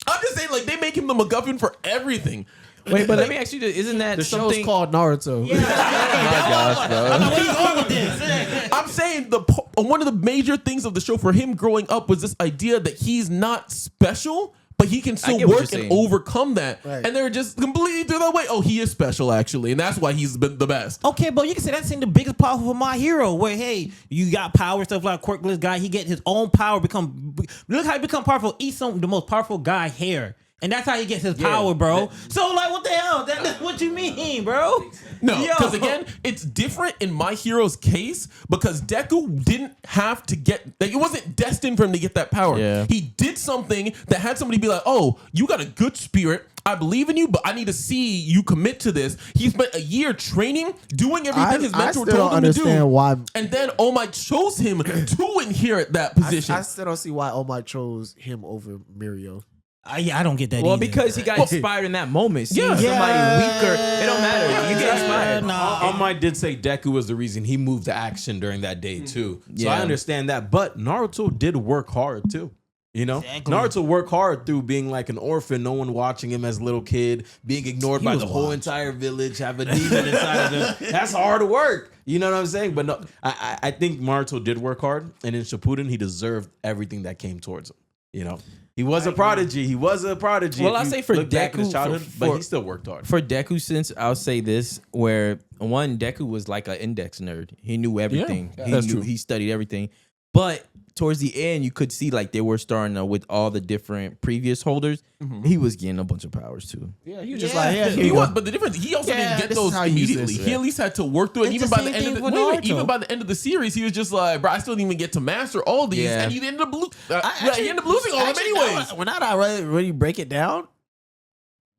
I'm just saying, like, they make him the MacGuffin for everything. Wait, but let me ask you this. Isn't that The something? show's called Naruto. Oh my gosh, bro. Where you going with this? I'm saying one of the major things of the show for him growing up was this idea that he's not special, but he can still get what work you're and saying. overcome that. Right. And they're just completely threw that way. Oh, he is special actually, and that's why he's been the best. Okay, but you can say that's in the biggest power for my hero. Where hey, you got power stuff like quirkless guy. He get his own power. Look how he become powerful. Eat the most powerful guy here. And that's how he gets his power, bro. So, like, what the hell? That's what you mean, bro? No, Yo. because again, it's different in my hero's case because Deku didn't have to get, like, it wasn't destined for him to get that power. Yeah. He did something that had somebody be like, oh, you got a good spirit. I believe in you, but I need to see you commit to this. He spent a year training, doing everything his mentor told him to do. Why. And then All Might chose him to inherit that position. I still don't see why All Might chose him over Mirio. I don't get that Well, either. because he got inspired in that moment. Seeing Yeah. somebody weaker, it don't matter. You get inspired. All Might did say Deku was the reason he moved to action during that day too. So Yeah. I understand that. But Naruto did work hard too. You know, Exactly. Naruto worked hard through being like an orphan, no one watching him as a little kid, being ignored by the whole entire village, have a demon inside of him. That's hard work. You know what I'm saying? But no, I think Naruto did work hard, and in Shippuden, he deserved everything that came towards him. You know, he was a prodigy. He was a prodigy. Well, if I you say for look back at his Deku, childhood, for- but he still worked hard. For Deku, since I'll say this, where one, Deku was like an index nerd. He knew everything. that's true. He studied everything. But towards the end, you could see like they were starting with all the different previous holders. He was getting a bunch of powers too. Yeah, he was just like, yeah, He was, but the difference, he also Yeah, didn't get this is those how you use immediately. this, He yeah. at least had to work through it. It's Even the by the same end of thing the with Naruto. even by the end of the series, he was just like, bro, I still didn't even get to master all these, Yeah. and he ended up he ended up losing all of them Actually, anyways. When I really break it down,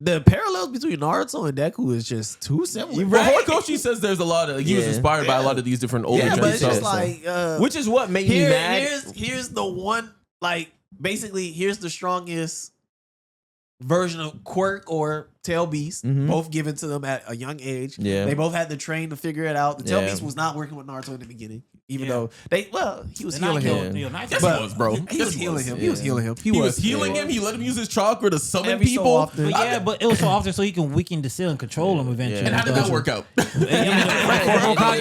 the parallels between Naruto and Deku is just too similar. But Horikoshi says there's a lot of he was Yeah. inspired by a lot of these different older Yeah, but it's generations. just like Which is what made me mad. here's the one, like, basically here's the strongest version of Quirk or Tail Beast, Mhm. both given to them at a young age. Yeah. They both had to train to figure it out. The Tail Yeah. Beast was not working with Naruto in the beginning, even Yeah. though he was They're not healing him. killing- nice. Yes, But he was, bro. He Yes, was healing him. Yeah. He was healing him. He was healing him. He let him use his chakra to summon Every so people. often. But yeah, but it was so often so he can weaken the seal and control him eventually. And how did that work out? He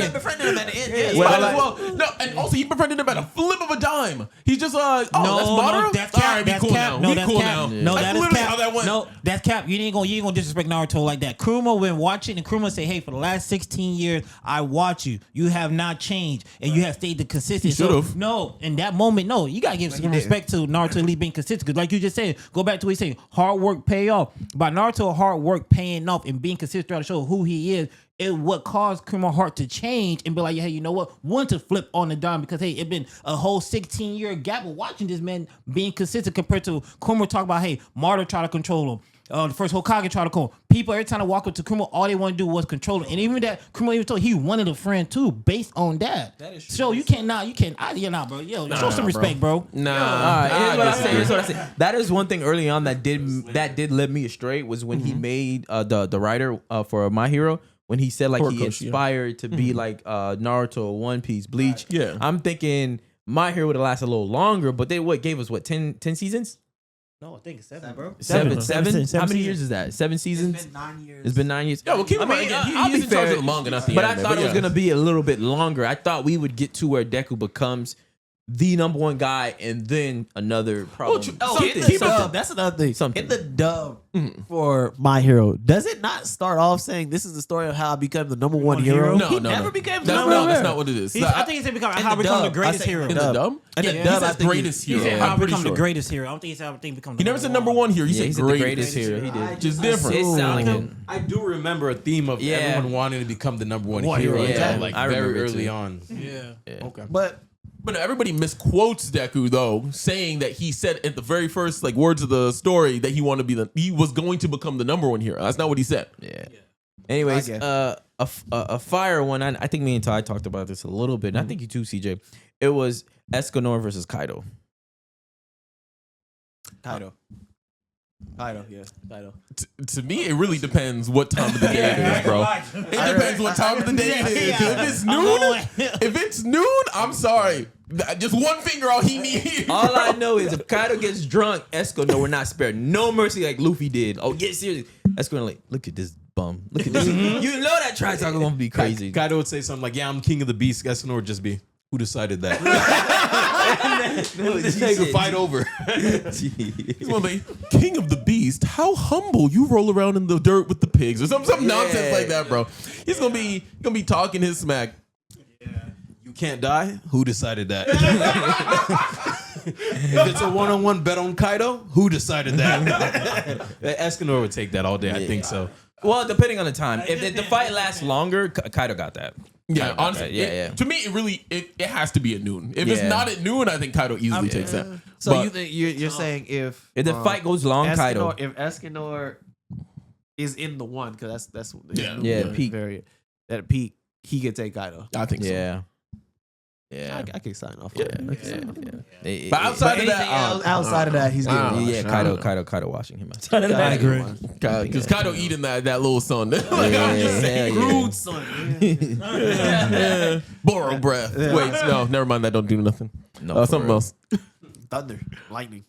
befriended him at the end. Yeah, Might as well. No, and also he befriended him at a flip of a dime. He's just like, oh, that's Madara? that's All cap. right, be That's cool cap. now. No, We that's cool cap. now. No, That's that is literally cap. how that went. No, that's cap. You ain't gonna disrespect Naruto like that. Kuruma been watching, and Kuruma say, "Hey, for the last 16 years, I watch you. You have not changed, and you have stayed the consistent." He should've. No, in that moment, no, you gotta give some respect to Naruto at least being consistent. Because like you just said, go back to what he said, hard work pay off. By Naruto, hard work paying off and being consistent throughout the show who he is. It what caused Kuma's heart to change and be like, hey, you know what? Want to flip on the dime because hey, it been a whole 16-year gap of watching this man being consistent compared to Kuma talk about hey, Marta try to control him. The first Hokage tried to call him. People every time I walk up to Kuma, all they want to do was control him. And even that Kuma even told he wanted a friend too, based on that. That is true. So you can't, you're not, bro. Yo, show some respect, bro. Here's what I say. That is one thing early on that did lead me astray was when he made the writer for My Hero when he said like he Horikoshi, yeah. inspired to be like Naruto, One Piece, Bleach. Yeah. I'm thinking My Hero would have lasted a little longer, but they gave us 10 seasons? No, I think it's 7, bro. Seven. Seven How many seasons. years is that? 7 seasons? It's been 9 years. It's been 9 years. Yeah, well, keep in mind, again, I'll he's be in charge fair, of the manga, not the but I anime, thought it was yeah. gonna be a little bit longer. I thought we would get to where Deku becomes the number one guy, and then another problem. In the dub, that's another thing. Something. In the dub for My Hero, does it not start off saying this is the story of how I become the number one hero? No, He no, never no. became the That's, number no, one that's hero. not what it is. I think he said become, how I the become the dub. greatest I said hero. In the dub? In the Yeah, dub, he I says think greatest he- He hero. said how I I'm pretty become the sure. greatest hero. I don't think he said how I think become the He never said number one hero. He Yeah, said he said the greatest. greatest hero. He did. Just different. It sounded like it. I do remember a theme of Yeah. everyone wanting to become the number one One hero. hero, yeah. Like I very remember early too. on. Yeah. Okay. But everybody misquotes Deku though, saying that he said at the very first like words of the story that he wanted to be he was going to become the number one hero. That's not what he said. Yeah. Anyways, I guess. a fire one. I think me and Ty talked about this a little bit, and I think you too, CJ. It was Escanor versus Kaido. Kaido, yeah, Kaido. To me, it really depends what time of the day it is, bro. It depends what time of the day it is. 'Cause if it's noon, I'm sorry. Just one finger, all he needs. All I know is if Kaido gets drunk, Escanor will not spare no mercy like Luffy did. Oh, get serious. Escanor like, look at this bum. Look at this. You know that Tri-Talk gonna be crazy. Kaido would say something like, "Yeah, I'm king of the beast." Escanor would just be, "Who decided that?" This Take a fight over. He's gonna be king of the beast. How humble you roll around in the dirt with the pigs or some nonsense like that, bro. He's gonna be talking his smack. You can't die. Who decided that? If it's a one-on-one bet on Kaido, who decided that? Escanor would take that all day. I think so. Well, depending on the time. If the fight lasts longer, Kaido got that. Yeah, Kaido got honestly, that. Yeah. To me, it has to be at noon. If it's Yeah. not at noon, I think Kaido easily takes that. So But- you think you're saying if the fight goes long, Kaido. if Escanor is in the one, because that's Yeah. Peak. variant at peak, he could take Kaido. I think so. Yeah. Yeah. I can sign off. Yeah. on that. Yeah. But outside of that, outside of that, he's getting Yeah, Kaido washing him outside of I that. agree. because Kaido eating that little son. Like, I'm just saying. Rude son. Borrow breath. Wait, no, never mind. That don't do nothing. No, Something else. Thunder, lightning.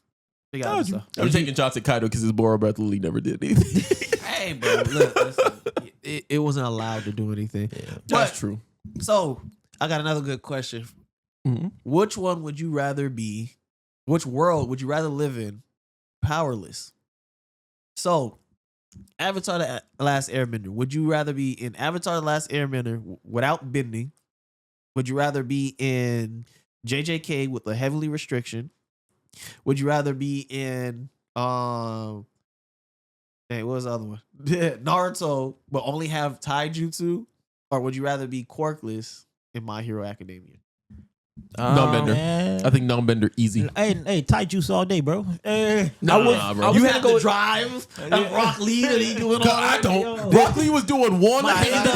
They got other stuff. I'm taking shots at Kaido because his borrow breath literally never did anything. Hey, bro, look, listen, it wasn't allowed to do anything. That's true. So I got another good question. Mhm. Which one would you rather be? Which world would you rather live in? Powerless. So, Avatar: The Last Airbender. Would you rather be in Avatar: The Last Airbender without bending? Would you rather be in JJK with a heavily restriction? Would you rather be in hey, what was the other one? Naruto, but only have taijutsu? Or would you rather be quirkless in My Hero Academia? Non-bender. Man. I think non-bender easy. Hey, tight juice all day, bro. Hey. Nah, bro. You had had to to go- drive and Rock Lee and he doing all I that. don't. Rock Lee was doing one hand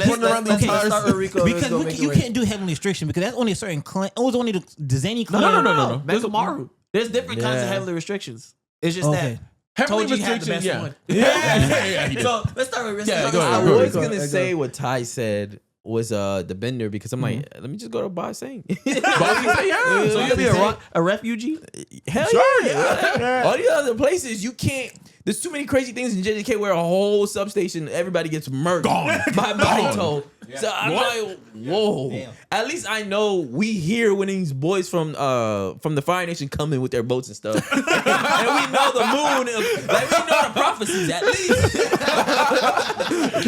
running around the let's entire. start with Rico. Because you can't do heavenly restriction because that's only a certain clan. It was only the Zany clan. No. Mekamaru. There's different kinds of Yeah. heavily restrictions. It's just Okay. that Heavily Toji had the best restriction, one. yeah, he did. So let's start with Yeah, Rico. go ahead, I go was ahead. gonna say what Ty said was the bender because I'm like, let me just go to Ba Sing. So So you'll be a refugee? Hell yeah. All the other places you can't. There's too many crazy things in JJK where a whole substation, everybody gets murdered by Mahito. So I'm like, whoa. Damn. At least I know we hear when these boys from the Fire Nation come in with their boats and stuff, and we know the moon. Like we know the prophecies at least.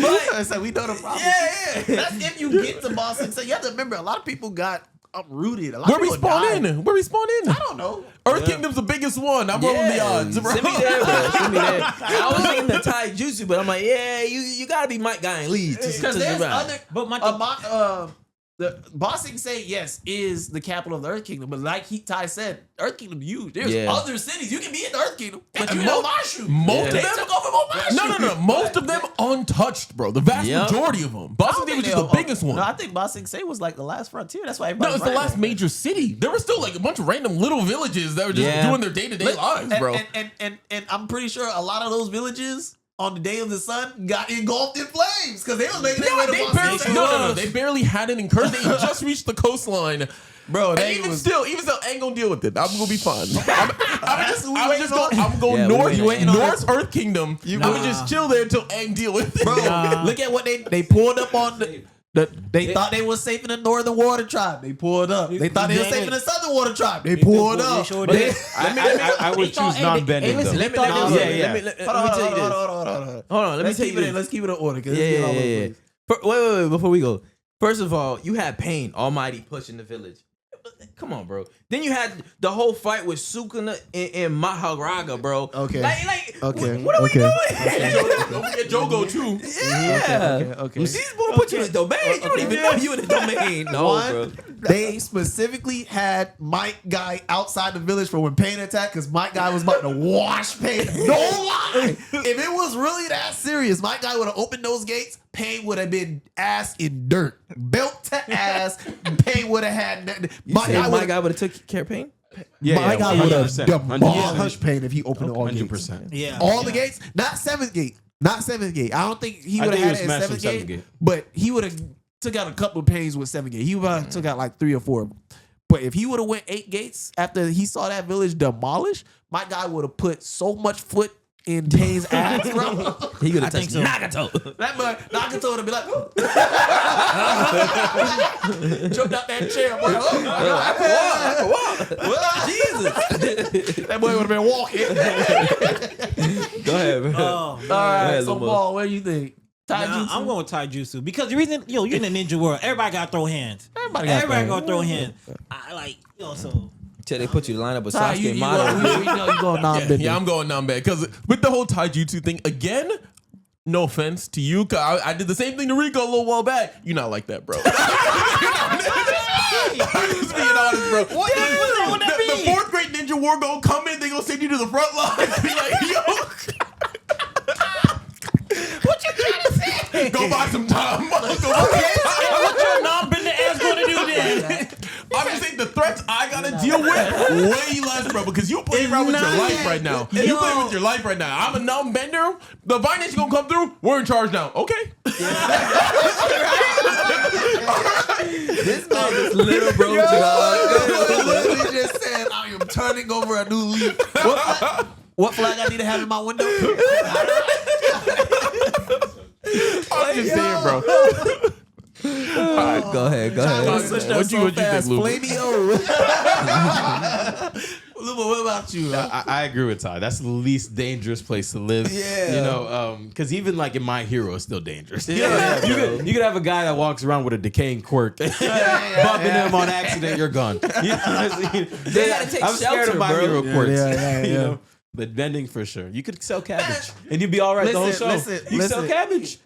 But So we know the problem. yeah. That's if you get to Boston. So you have to remember, a lot of people got uprooted. A lot Where of we people spawn died. in? Where we spawn in? I don't know. Earth Kingdom's the biggest one. I'm rolling the odds, bro. Send me there, bro. Send me there. I was thinking the taijutsu, but I'm like, yeah, you gotta be Mike Guy and Lee. Because there's other. But my The Boston say yes is the capital of the Earth Kingdom, but like Ty said, Earth Kingdom huge. There's Yeah. other cities you can be in the Earth Kingdom, but And you know Mashu. most They of them- took over Mashu. No. Most of them untouched, bro. The vast Yep. majority of them. Boston Day was just the biggest one. No, I think Boston Say was like the last frontier. That's why No, everybody. it's the last major city. There were still like a bunch of random little villages that were just Yeah. doing their day-to-day lives, bro. And I'm pretty sure a lot of those villages on the day of the sun got engulfed in flames because they was making their way to Boston. No. They barely had it incurred. They just reached the coastline. Bro, And even still, I ain't gonna deal with it. I'm gonna be fine. I'm going north Earth Kingdom. I'm gonna just chill there until Aang deal with it. Bro, look at what they pulled up on they thought they was safe in the Northern Water Tribe. They pulled up. They thought they were safe in the Southern Water Tribe. They pulled up. I would choose non-bending. Let me tell you this. Let's keep it in order. Yeah. Wait, before we go. First of all, you had Pain, Almighty, pushing the village. Come on, bro. Then you had the whole fight with Sukuna and Maharaga, bro. Okay. Okay. What are we doing? Don't forget Jogo too. Yeah. Okay. She's going to put you in the domain. You don't even know you in the domain. No, bro. They specifically had Mike Guy outside the village for when Pain attacked because Mike Guy was about to wash Pain. No lie. If it was really that serious, Mike Guy would have opened those gates. Pain would have been ass in dirt, belt to ass. Pain would have had. My guy would have took care of Pain. My guy would have 100%. demolished Pain if he opened all gates. 100%. Yeah. All the gates, not seventh gate. I don't think he would have had it at seventh gate, but he would have took out a couple of Pains with 7 gates. He would have took out like 3 or 4 of them. But if he would have went 8 gates after he saw that village demolished, my guy would have put so much foot in Pain's ass, bro. He could have think touched so. Nagato. That man, Nagato would have been like, jumped out that chair, boy. Jesus. That boy would have been walking. Go ahead, bro. All right, so Luma. Paul, what do you think? I'm going taijutsu because the reason, you're in the ninja world. Everybody got to throw hands. Everybody got to throw hands. So. Till they put you to line up with Ty, Sasuke you Madara. know you going non-bending. Yeah, I'm going non-bend because with the whole taijutsu thing again. No offense to you, cause I did the same thing to Rico a little while back. You're not like that, bro. I'm just being honest, bro. The 4th grade ninja war gonna come in. They gonna send you to the front line. Be like, yo. What you trying to say? Go buy some time. What your non-bending ass going to do then? I'm just saying the threats I gotta deal with way less, bro, because you playing around with your life right now. You playing with your life right now. I'm a non-bender. The finance gonna come through. We're in charge now. Okay. This man is little bro dog. Literally just said, I am turning over a new leaf. What flag I need to have in my window? I'm just saying, bro. All right, go ahead. What you think, Luma? Luma, what about you? I agree with Ty. That's the least dangerous place to live. Yeah. You know, because even like in My Hero, it's still dangerous. Yeah, you could have a guy that walks around with a decaying quirk. Bumping him on accident, you're gone. You know what I'm saying? They gotta take I'm scared shelter, of My bro. Hero quirks. Yeah. You know? But bending for sure. You could sell cabbage and you'd be all right the whole show. You sell cabbage.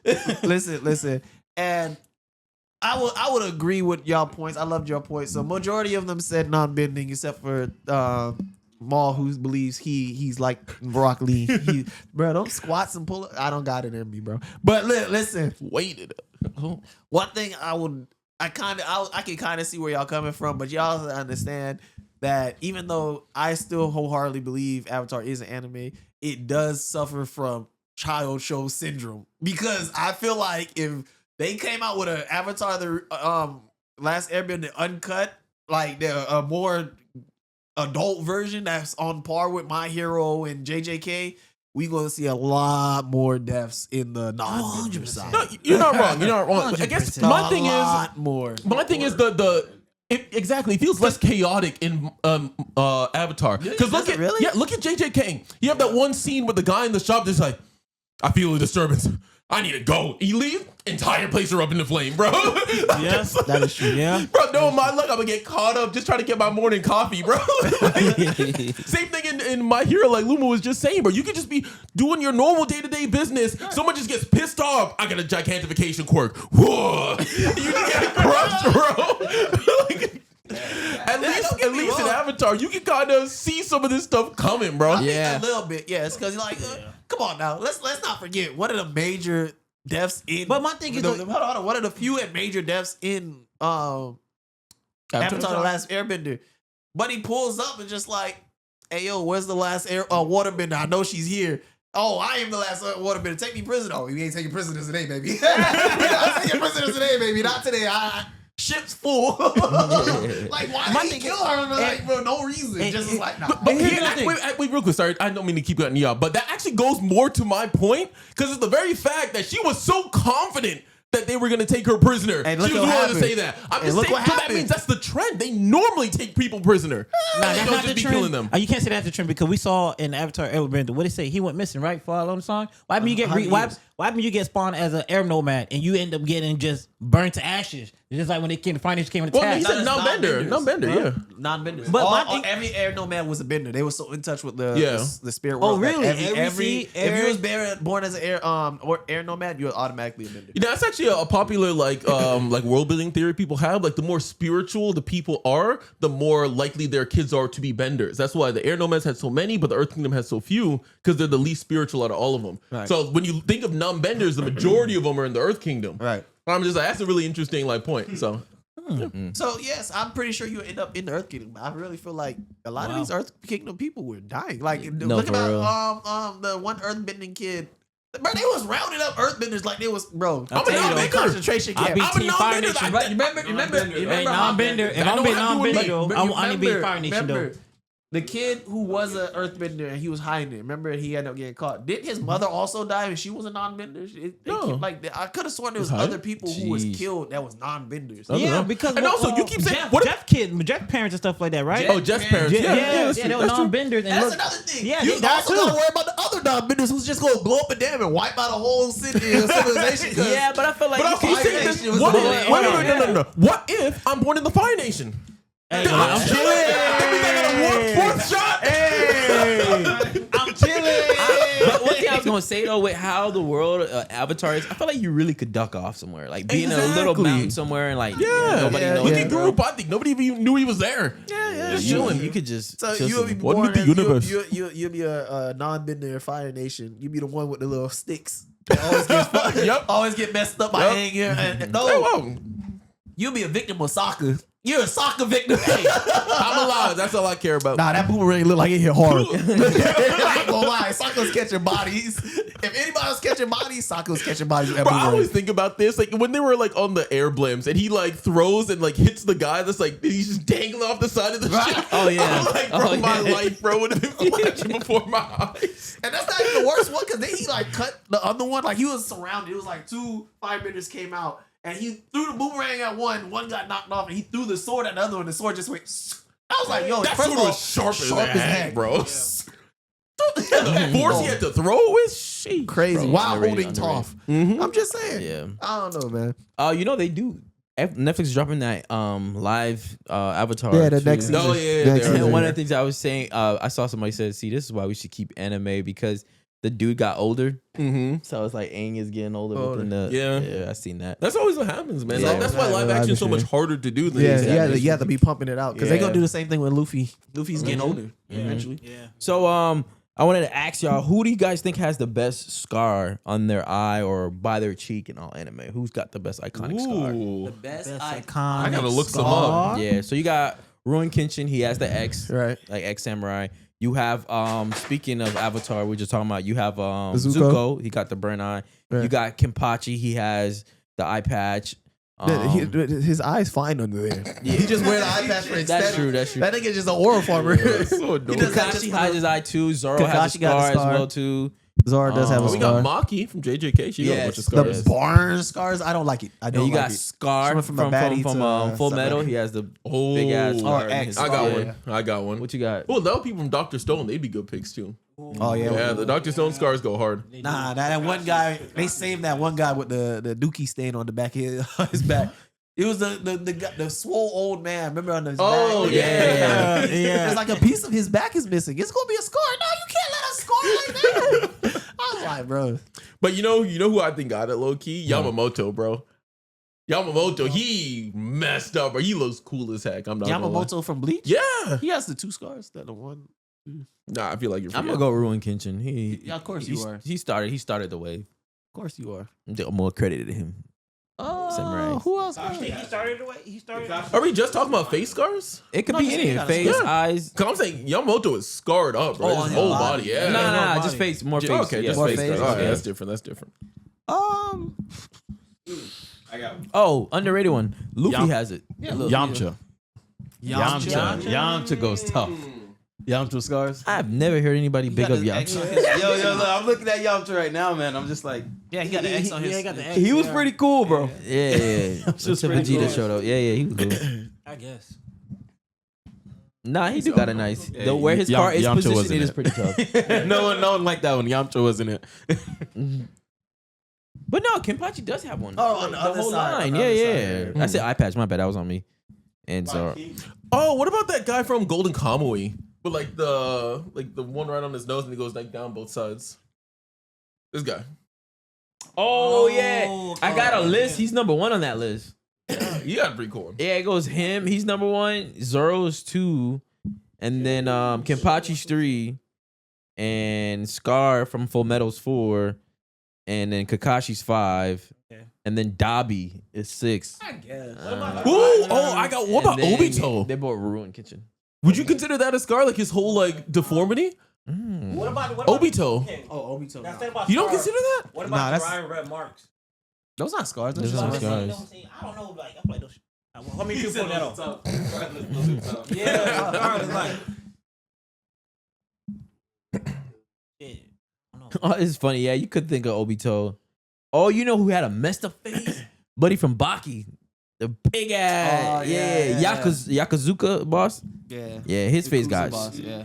Listen. And I would agree with y'all points. I loved your points. So majority of them said non-bending, except for Maul, who believes he's like Brock Lee. Bro, don't squats and pull up. I don't got it in me, bro. But listen, Waited. one thing I can kind of see where y'all coming from, but y'all understand that even though I still wholeheartedly believe Avatar is an anime, it does suffer from child show syndrome, because I feel like if they came out with an Avatar the Last Airbender uncut, like a more adult version that's on par with My Hero and JJK, we gonna see a lot more deaths in the non-ninja side. No, you're not wrong. I guess my thing is exactly. It feels less chaotic in Avatar. Because look at JJK. You have that one scene with the guy in the shop that's like, I feel a disturbance. I need to go. He leaves, entire place are up in the flame, bro. Yes, that is true. Yeah, bro. No, my luck, I'm gonna get caught up just trying to get my morning coffee, bro. Same thing in My Hero, like Luma was just saying, bro. You could just be doing your normal day-to-day business. Someone just gets pissed off. I got a gigantification quirk. Whoa. You just get crushed, bro. At least in Avatar, you can kind of see some of this stuff coming, bro. A little bit, yes, because like, come on now, let's not forget one of the major deaths in. But my thing is, hold on, one of the few and major deaths in Avatar: The Last Airbender. But he pulls up and just like, hey yo, where's the last waterbender? I know she's here. Oh, I am the last waterbender. Take me prison. Oh, we ain't taking prisoners today, baby. We're not taking prisoners today, baby. Not today. Ship's full. Like, why did he kill her like, for no reason? Just like, nah. But wait, real quick. Sorry, I don't mean to keep cutting you off, but that actually goes more to my point because it's the very fact that she was so confident that they were going to take her prisoner. And she was willing to say that. I'm just saying, so that means that's the trend. They normally take people prisoner. Nah, They that's don't not just the be trend. killing them. You can't say that's the trend because we saw in Avatar Airbender, what they say? He went missing, right? For all on the song. Why happen you get why happen you get spawned as an air nomad and you end up getting just burnt to ashes? It's just like when they came, the finance came and Well, attacked. he said non-bender. Non-bender, yeah. Non-benders. But every air nomad was a bender. They were so in touch with the spirit world. Oh, really? If you was born as an air nomad, you're automatically a bender. You know, that's actually a popular like world building theory people have. Like the more spiritual the people are, the more likely their kids are to be benders. That's why the air nomads had so many, but the Earth Kingdom has so few because they're the least spiritual out of all of them. Right. So when you think of non-benders, the majority of them are in the Earth Kingdom. Right. I'm just like, that's a really interesting like point. So So yes, I'm pretty sure you end up in the Earth Kingdom. I really feel like a lot of these Earth Kingdom people were dying. Like look for about the one Earthbending kid. Bro, they was rounding up Earthbenders like they was I'm a non-bender. concentration camp. I'll be I'm a Team Fire non-bender. Nation. Like, Remember Hey, non-bender. If I'm being non-bender, though, I want to be Fire Nation, though. The kid who was an Earthbender and he was hiding it. Remember, he ended up getting caught. Didn't his mother also die and she was a non-bender? I could have sworn there was other people who was killed that was non-benders. Yeah, because And also, you keep saying Jeff parents and stuff like that, right? Oh, Jeff's parents. Yeah, that's they true. were That's true. non-benders. That's another thing. Yeah, you they also died gotta too. worry about the other non-benders who's just gonna blow up a dam and wipe out a whole city or civilization. Yeah, but I feel like But also, you Fire saying Nation this, was what the if, one. no. What if I'm born in the Fire Nation? Hey, I'm I'm chilling. That means I got a fourth shot. I'm chilling. But one thing I was gonna say though, with how the world Avatar is, I feel like you really could duck off somewhere, like being in a little Exactly. mountain somewhere and like Yeah, nobody knows. Look you, at bro. Guru Patik. Nobody even knew he was there. Just chilling. You could just So chill you'll be somewhere. born Welcome to as, the universe. you'll be a non-bender Fire Nation. You be the one with the little sticks. That always gets Yep. always get messed up by Yep. anger. And, Hey, no, whoa. you'll be a victim of soccer. You're a soccer victim. I'm alive. That's all I care about. Nah, that boomerang look like it hit hard. I ain't gonna lie. Soccer's catching bodies. If anybody was catching bodies, soccer's catching bodies. With that Bro, I boomerang. always think about this, like when they were like on the air blimps and he like throws and like hits the guy that's like he's just dangling off the side of the ship. Oh, yeah. I'm like, bro, Oh, my yeah. life, bro, would have been flashing before my eyes. And that's not even the worst one because then he like cut the other one. Like he was surrounded. It was like two firebenders came out and he threw the boomerang at one. One got knocked off and he threw the sword at the other one. The sword just went. I was like, yo, That first sword of all, was sharp as sharp as heck, heck. bro. The force he had to throw with shit. crazy. Bro, While underrated, holding Toph. Mhm. I'm just saying. Yeah. I don't know, man. You know they do. Netflix dropping that live Avatar. Yeah, the too. next season. Oh yeah, Next there. season. And one of the things I was saying, I saw somebody said, "See, this is why we should keep anime because the dude got older, Mm-hmm. so it's like Aang is getting older within the Yeah. I seen that. That's always what happens, man. Yeah. Like, that's why live action is so much harder to do than Yeah, these you have to be pumping it out because they're Yeah. gonna do the same thing with Luffy. Luffy's getting older eventually. Yeah. So I wanted to ask y'all, who do you guys think has the best scar on their eye or by their cheek in all anime? Who's got the best iconic scar? Ooh. Best iconic I gotta look some up. Yeah, so you got Ruin Kenshin, he has the X, Right. like X Samurai. You have speaking of Avatar, we're just talking about, you have Zuko. Zuko, he got the burnt eye. Right. You got Kenpachi, he has the eye patch. His eyes fine under there. He just wear the eye patch for That's aesthetic. true, that's true. That nigga just an aura farmer. So He does that just Kakashi for has the- his eye too. Zoro has a Kakashi got scar the as scar. well too. Zora does have a Oh, We scar. got Maki from JJK. She got a bunch of Yes. scars. The barn scars, I don't like it. I And don't you like got it. Scar Someone from from a baddie to, Full something. Metal. He has the Oh, big ass scar. in X. his- I got Yeah. one. I got one. What you got? Oh, there are people from Dr. Stone. They'd be good picks too. Oh yeah. Yeah, the Dr. Stone scars go hard. Nah, that one guy. They saved that one guy with the dookie stain on the back of his back. It was the swole old man. Remember on his Oh, back? yeah. There's like a piece of his back is missing. It's gonna be a scar. No, you can't let us scar like that. I was like, bro. But you know who I think got it low key? Yamamoto, bro. Yamamoto, he messed up, but he looks cool as heck. I'm not gonna lie. Yamamoto from Bleach. Yeah. He has the two scars. That the one. Nah, I feel like you're. I'm gonna go Ruin Kenshin. He Yeah, of course you are. He started the wave. Of course you are. I'm more credit to him. Samurai. Who else? He started away. He started. Are we just talking about face scars? It could No, be he any got a face, scar. eyes. Cause I'm saying Yamamoto is scarred up, bro. Oh, His on whole his body. body. Yeah. Nah, body. just face, more face. Okay, yeah. just more face face, scars. All right, yeah. that's different. That's different. I got Oh, underrated one. Luffy has it. Yamcha. Yamcha goes tough. Yamcha scars. I've never heard anybody big up Yamcha. Yo, look, I'm looking at Yamcha right now, man. I'm just like, Yeah, he got the X on his. Yeah, he got the X. He was yeah. pretty cool, bro. Yeah. just Until pretty Vegeta cool. showed up. Yeah, he was cool. I guess. Nah, he do got a nice. Yeah, The where his car is Yamcha positioned, wasn't it is it. pretty tough. no one liked that one. Yamcha wasn't it. But no, Kenpachi does have one. Oh, on the other whole side, on line. the Yeah, other yeah. side, I said eye patch. My bad. That was on me. And so, Oh, what about that guy from Golden Kamuy? With like the one right on his nose and he goes like down both sides. This guy. oh yeah, I got a list. He's number 1 on that list. He got a pretty cool one. Yeah, it goes him. He's number 1. Zoro's 2, and then Kenpachi's 3, and Scar from Full Metal's 4, and then Kakashi's 5, Okay. and then Dabi is 6. I guess. Oh, I got what about And then Obito? They bought Ruin Kitchen. Would you consider that a scar? Like his whole like deformity? What about Obito. Okay. Oh, Obito. Now think about You don't scars. consider that? What Nah, about that's- Ryan red marks? Those not scars. Those Those just not like- scars. You know what I'm saying? I don't know. Like I play those. How many people pull that off? Yeah, scars is like. Yeah. I don't know. Oh, it's funny. Yeah, you could think of Obito. Oh, you know who had a messed up face? Buddy from Baki. The big ass. Oh, yeah. yeah. Yakuzuka boss. Yeah. Yeah, his face Yakuza got boss, Yeah.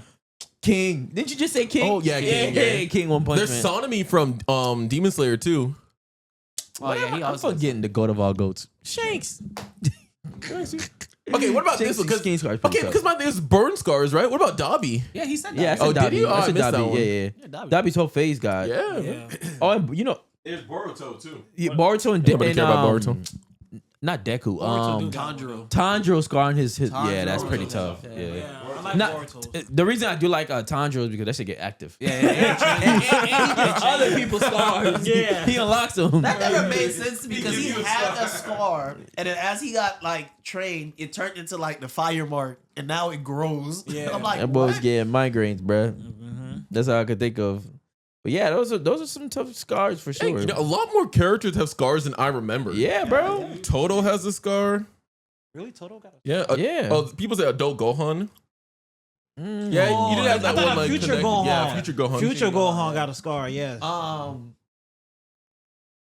King. Didn't you just say King? Oh, yeah, King, yeah. King One Punch There's Man. Sonami from Demon Slayer too. Oh yeah. He I'm also. forgetting the goat of all goats. Shanks. Okay, what about Shanks' this one? 'Cause- skin scar is pretty Okay, tough. because there's burn scars, right? What about Dobby? Yeah, he said that. Yeah, I said Oh, did Dabi. you? Oh, I I said missed that Dabi. one. Yeah. Dabi. Dabi's whole face got. Yeah. Yeah. Oh, and you know, There's Boruto too. Boruto and Nobody care about Boruto. Not Deku. Boruto do that. Tanjiro. Tanjiro scar on his. Yeah, Tanjiro. that's pretty Boruto's tough. tough, Yeah. Yeah, I like Not- Boruto. The reason I do like Tanjiro is because that should get active. Yeah. And he gets Other people's scars. Yeah. He unlocks them. That never made sense to me because he had a scar, and then as he got like trained, it turned into like the fire mark, and now it grows. Yeah. I'm like, That boy was what? getting migraines, bruh. Mm-hmm. That's all I could think of. But yeah, those are some tough scars for Hey, sure. you know, a lot more characters have scars than I remember. Yeah, bro. Toto has a scar. Really, Toto got a. Yeah. Yeah. Oh, people say adult Gohan. Mm. Yeah, you did have I that thought one like Future connected. Gohan. Yeah, Future Gohan. Future Gohan got a scar. Yeah.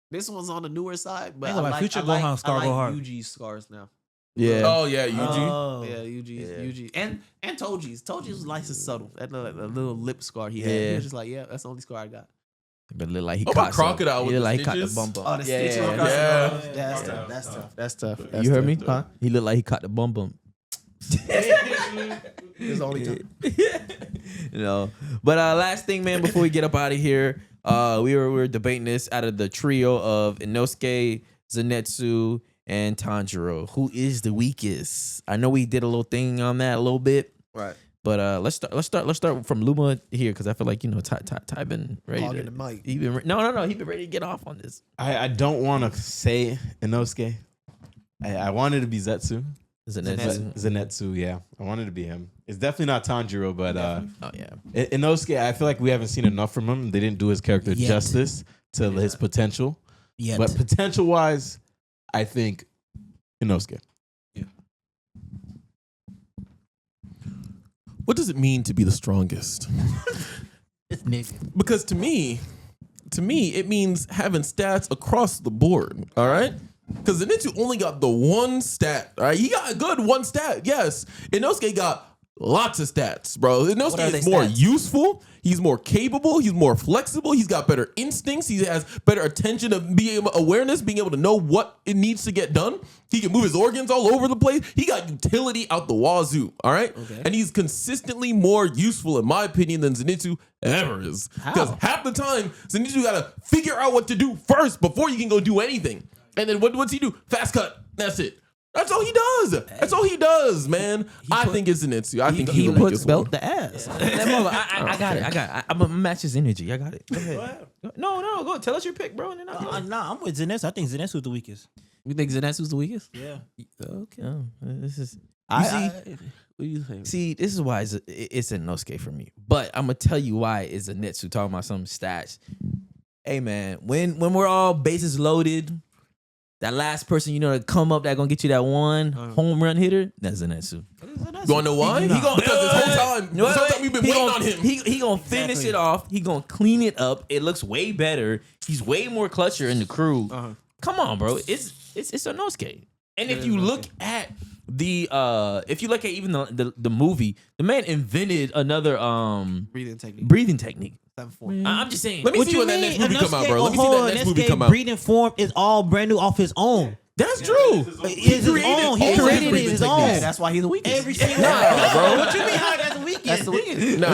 This one's on the newer side, but I ain't gonna lie, Future I like, Gohan scar I like go hard. Yuji's scars now. Yeah. Oh yeah, Yuji. Oh. Yeah, Yuji's, Yeah. Yuji, and Toji's. Toji's was nice and subtle. That little lip scar he had. Yeah. He was just like, yeah, that's the only scar I got. But look like he What about caught some- Crocodile He with look the like he caught the stitches? bump bump. Oh, the yeah, stitches yeah, across yeah. Yeah. the nose. That's tough. That's tough. That's tough. That's You heard me? tough. Huh? He looked like he caught the bump bump. It's the only time. You know. But last thing, man, before we get up out of here, we were debating this out of the trio of Inosuke, Zenitsu, and Tanjiro. Who is the weakest? I know we did a little thing on that a little bit, Right. but let's start from Luma here because I feel like Ty been ready. Hogging the mic. He been no. He been ready to get off on this. I don't want to say Inosuke. I wanted to be Zetsu. Zenitsu. Zenitsu, yeah. I wanted to be him. It's definitely not Tanjiro, but Oh yeah. Inosuke, I feel like we haven't seen enough from him. They didn't do his character Yet. justice to his potential. Yet. But potential wise, I think Inosuke. What does it mean to be the strongest? This nigga. Because to me, it means having stats across the board. All right. Because Zenitsu only got the one stat. All right. He got a good one stat. Yes. Inosuke got lots of stats, bro. What Inosuke are is they more stats? useful. He's more capable. He's more flexible. He's got better instincts. He has better attention of awareness, being able to know what it needs to get done. He can move his organs all over the place. He got utility out the wazoo. All right. Okay. And he's consistently more useful, in my opinion, than Zenitsu ever is. Because half the time, Zenitsu got to figure out what to do first before you can go do anything. And then what's he do? Fast cut. That's it. That's all he does. That's all he does, man. I think it's Zenitsu. I think He he'll make puts this belt one. the ass. I got it. I'm gonna match his energy. I got it. Go ahead. No, go tell us your pick, bro. And then Nah, I'm with Zenitsu. I think Zenitsu is the weakest. You think Zenitsu's the weakest? Yeah. Okay. This is. What do you think? See, this is why it's a Inosuke for me. But I'm gonna tell you why it's a Zenitsu. Talking about some stats. Hey man, when we're all bases loaded, that last person to come up that gonna get you that one home run hitter, that's Zenitsu. You wanna know why? Because this whole time we've been waiting on him. He gonna finish it off. He gonna clean it up. It looks way better. He's way more clutcher in the crew. Come on, bro. It's a Inosuke. And if you look at if you look at even the movie, the man invented another breathing technique. I'm just saying. Let me see when that next movie come out, bro. Let me see that next movie come out. Breathing form is all brand new off his own. That's true. It's his own. He created it his own. Yeah, that's why he's the weakest. Every single bro. What you mean? How that's the weakest? That's the weakest. No.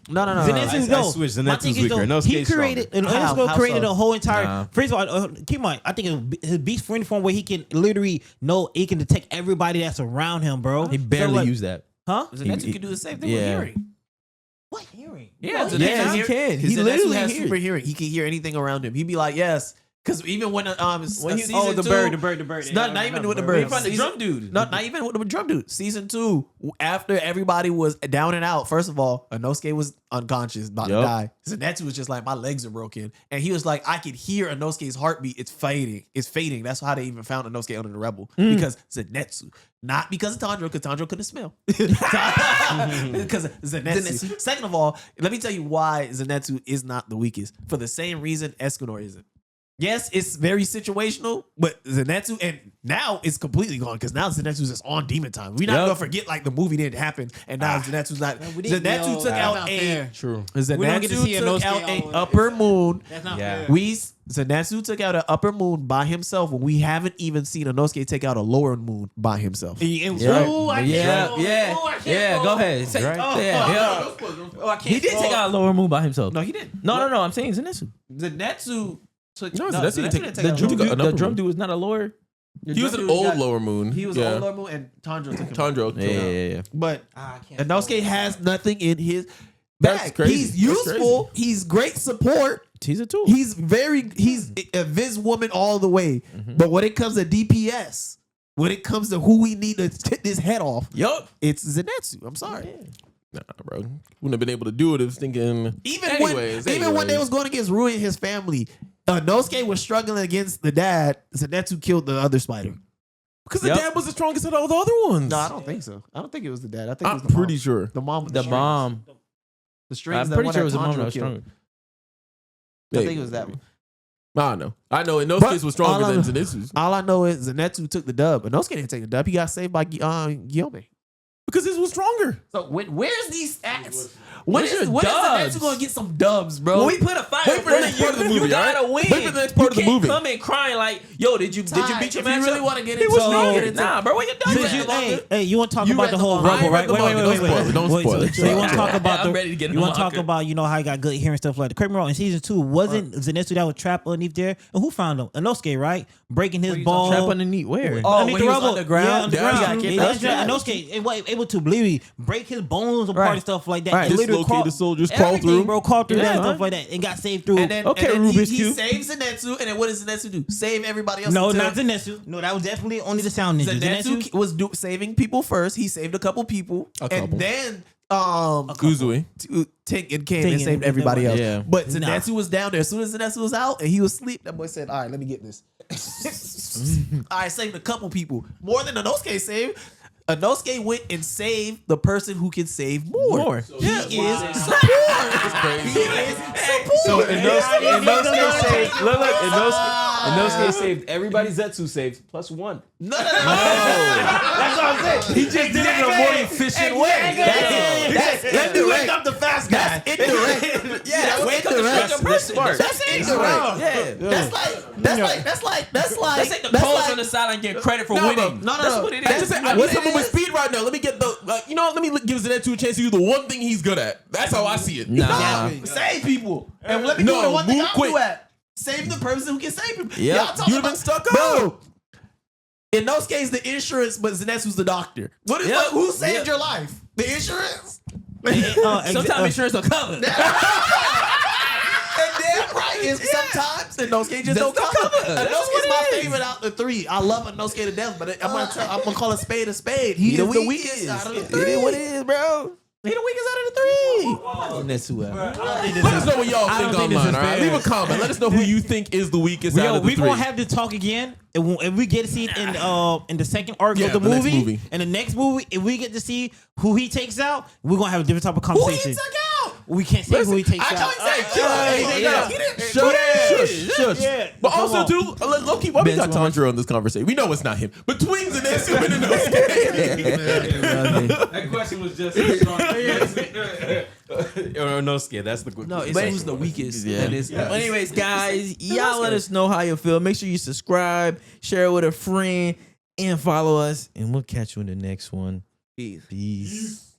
Zenitsu, No. switched. My thing Zenitsu's is, weaker. though, he Inosuke's created How created so? a whole entire. Nah. First of all, keep in mind, I think his beast friend form where he can literally know he can detect everybody that's around him, bro. He barely So, like, used that. Huh? Zenitsu can do the same thing Yeah. with hearing. What hearing? Yeah, he can. He Zenitsu literally has hears. super hearing. He can hear anything around him. He'd be like, yes. Because even when season the 2, bird. Not even with the Where bird. you find the drum dude? Not even with the drum dude. Season 2, after everybody was down and out, first of all, Inosuke was unconscious, about to die. Zenitsu was just like, my legs are broken. And he was like, I could hear Inosuke's heartbeat. It's fading. It's fading. That's how they even found Inosuke under the Rebel. Because Zenitsu. Not because of Tanjiro, because Tanjiro couldn't smell. Because Zenitsu. Second of all, let me tell you why Zenitsu is not the weakest. For the same reason Escanor isn't. Yes, it's very situational, but Zenitsu, and now it's completely gone because now Zenitsu's just on demon time. We're not gonna forget like the movie didn't happen, and now Zenitsu's not. Zenitsu took out a True. Zenitsu took out a upper moon. That's not Yeah. fair. Zenitsu took out an upper moon by himself when we haven't even seen Inosuke take out a lower moon by himself. Yeah. Go ahead. He did take out a lower moon by himself. No, he didn't. No. I'm saying Zenitsu. Zenitsu took Zenitsu didn't take- take out The drum dude was not a lower. He was an old lower moon. He was an old lower moon, and Tanjiro took him out. Tanjiro. Yeah. But I can't. Inosuke has nothing in his That's bag. crazy. He's That's useful. He's great support. He's a tool. He's a Viz woman all the way. But when it comes to DPS, when it comes to who we need to hit this head off, it's Zenitsu. I'm sorry. Nah, bro. Wouldn't have been able to do it if thinking. Even when they was going against Rui and his family, Inosuke was struggling against the dad. Zenitsu killed the other spider. Because the dad was the strongest of all the other ones. No, I don't think so. I don't think it was the dad. I think it was I'm the pretty mom. sure. The mom. With The strings. bomb. The strings. I'm that pretty one sure it was the mom Tanjiro that was killed. stronger. I think it was that one. I know. Inosuke's was stronger than Zenitsu's. All I know is Zenitsu took the dub. Inosuke didn't take the dub. He got saved by Guillaume. Because his was stronger. So where's these stats? Where's your When is dubs? Zenitsu gonna get some dubs, bro? When we put a fight Wait for the next part of the movie, you gotta all right? win. Wait for the next part of the You movie. can't come in crying like, yo, did you beat your If match? you really want to get He into was it, stronger. Nah, bro, what you done? Hey, you want to talk You about read the the whole manga. Rumble, I right? ain't read the manga. Don't spoil it. So you want to talk about I'm ready to get in you the want to talk locker. about how he got good hearing stuff like that. Correct me wrong. In season 2, wasn't Zenitsu that was trapped underneath there? And who found him? Inosuke, right? Breaking his ball. Trap underneath where? Oh, underneath when the he was rubble. underground? Yeah, Yeah, underground. he Yeah, got kicked that's out. right. Inosuke was able to believe break his bones apart Right. and stuff like that. Right. And literally Dislocate the soldiers, crawl everything, through. bro, crawl through that and Yeah. stuff like that, and got saved through. And then, Okay, and then Rubik's he Cube. saves Zenitsu, and then what does Zenitsu do? Save everybody else. No, until not Zenitsu. No, that was definitely only the sound ninja. Zenitsu was saving people first. He saved a couple people, couple. and then Uzui. Tengen came and Tengen saved was everybody the else. one. Yeah. But Zenitsu was down there. As soon as Zenitsu was out and he was asleep, that boy said, "All right, let me get this." I saved a couple people, more than Inosuke saved. Inosuke went and saved the person who can save more. He is support. He is support. So Inosuke saved. Look, Inosuke saved everybody. Zetsu saved plus one. No. That's what I'm saying. He just did it in a more efficient way. Let me wake up the fast guy. That's indirect. Yeah, wake up the stronger person. That's indirect. Yeah. That's like. Let's take the pose on the side and get credit for winning. No. That's what it I is. just said, I need someone with speed right now. Let me get the, let me give Zenitsu a chance to do the one thing he's good at. That's how I see it. Nah. Save people. And let me No, do the one thing move I'm quick. good at. Save the person who can save people. Yep. Y'all talking You'd have been about- stuck up. Bro, In those cases, the insurance, but Zenitsu's the doctor. Who saved your life? The insurance? Sometimes insurance don't cover. And damn right is sometimes Inosuke just don't cover. Inosuke's my favorite out the three. I love Inosuke to death, but I'm gonna call a spade a spade. He is the weakest out of the three. It is what it is, bro. He the weakest out of the three. Zetsu. Let us know what y'all think online. All right, leave a comment. Let us know who you think is the weakest out of the We're three. gonna have to talk again. If we get to see it in the second arc of the the next movie, movie. and the next movie, if we get to see who he takes out, we're gonna have a different type of conversation. We can't say who he takes out. Shush. Yeah. But Come also, on. too, low-key, why we got Tanjiro on this conversation? We know it's not him. Between Zenitsu and Inosuke. That question was just Inosuke. That's the good. No, it's who's the weakest. Yeah. But anyways, guys, y'all let us know how you feel. Make sure you subscribe, share it with a friend, and follow us. And we'll catch you in the next one. Peace.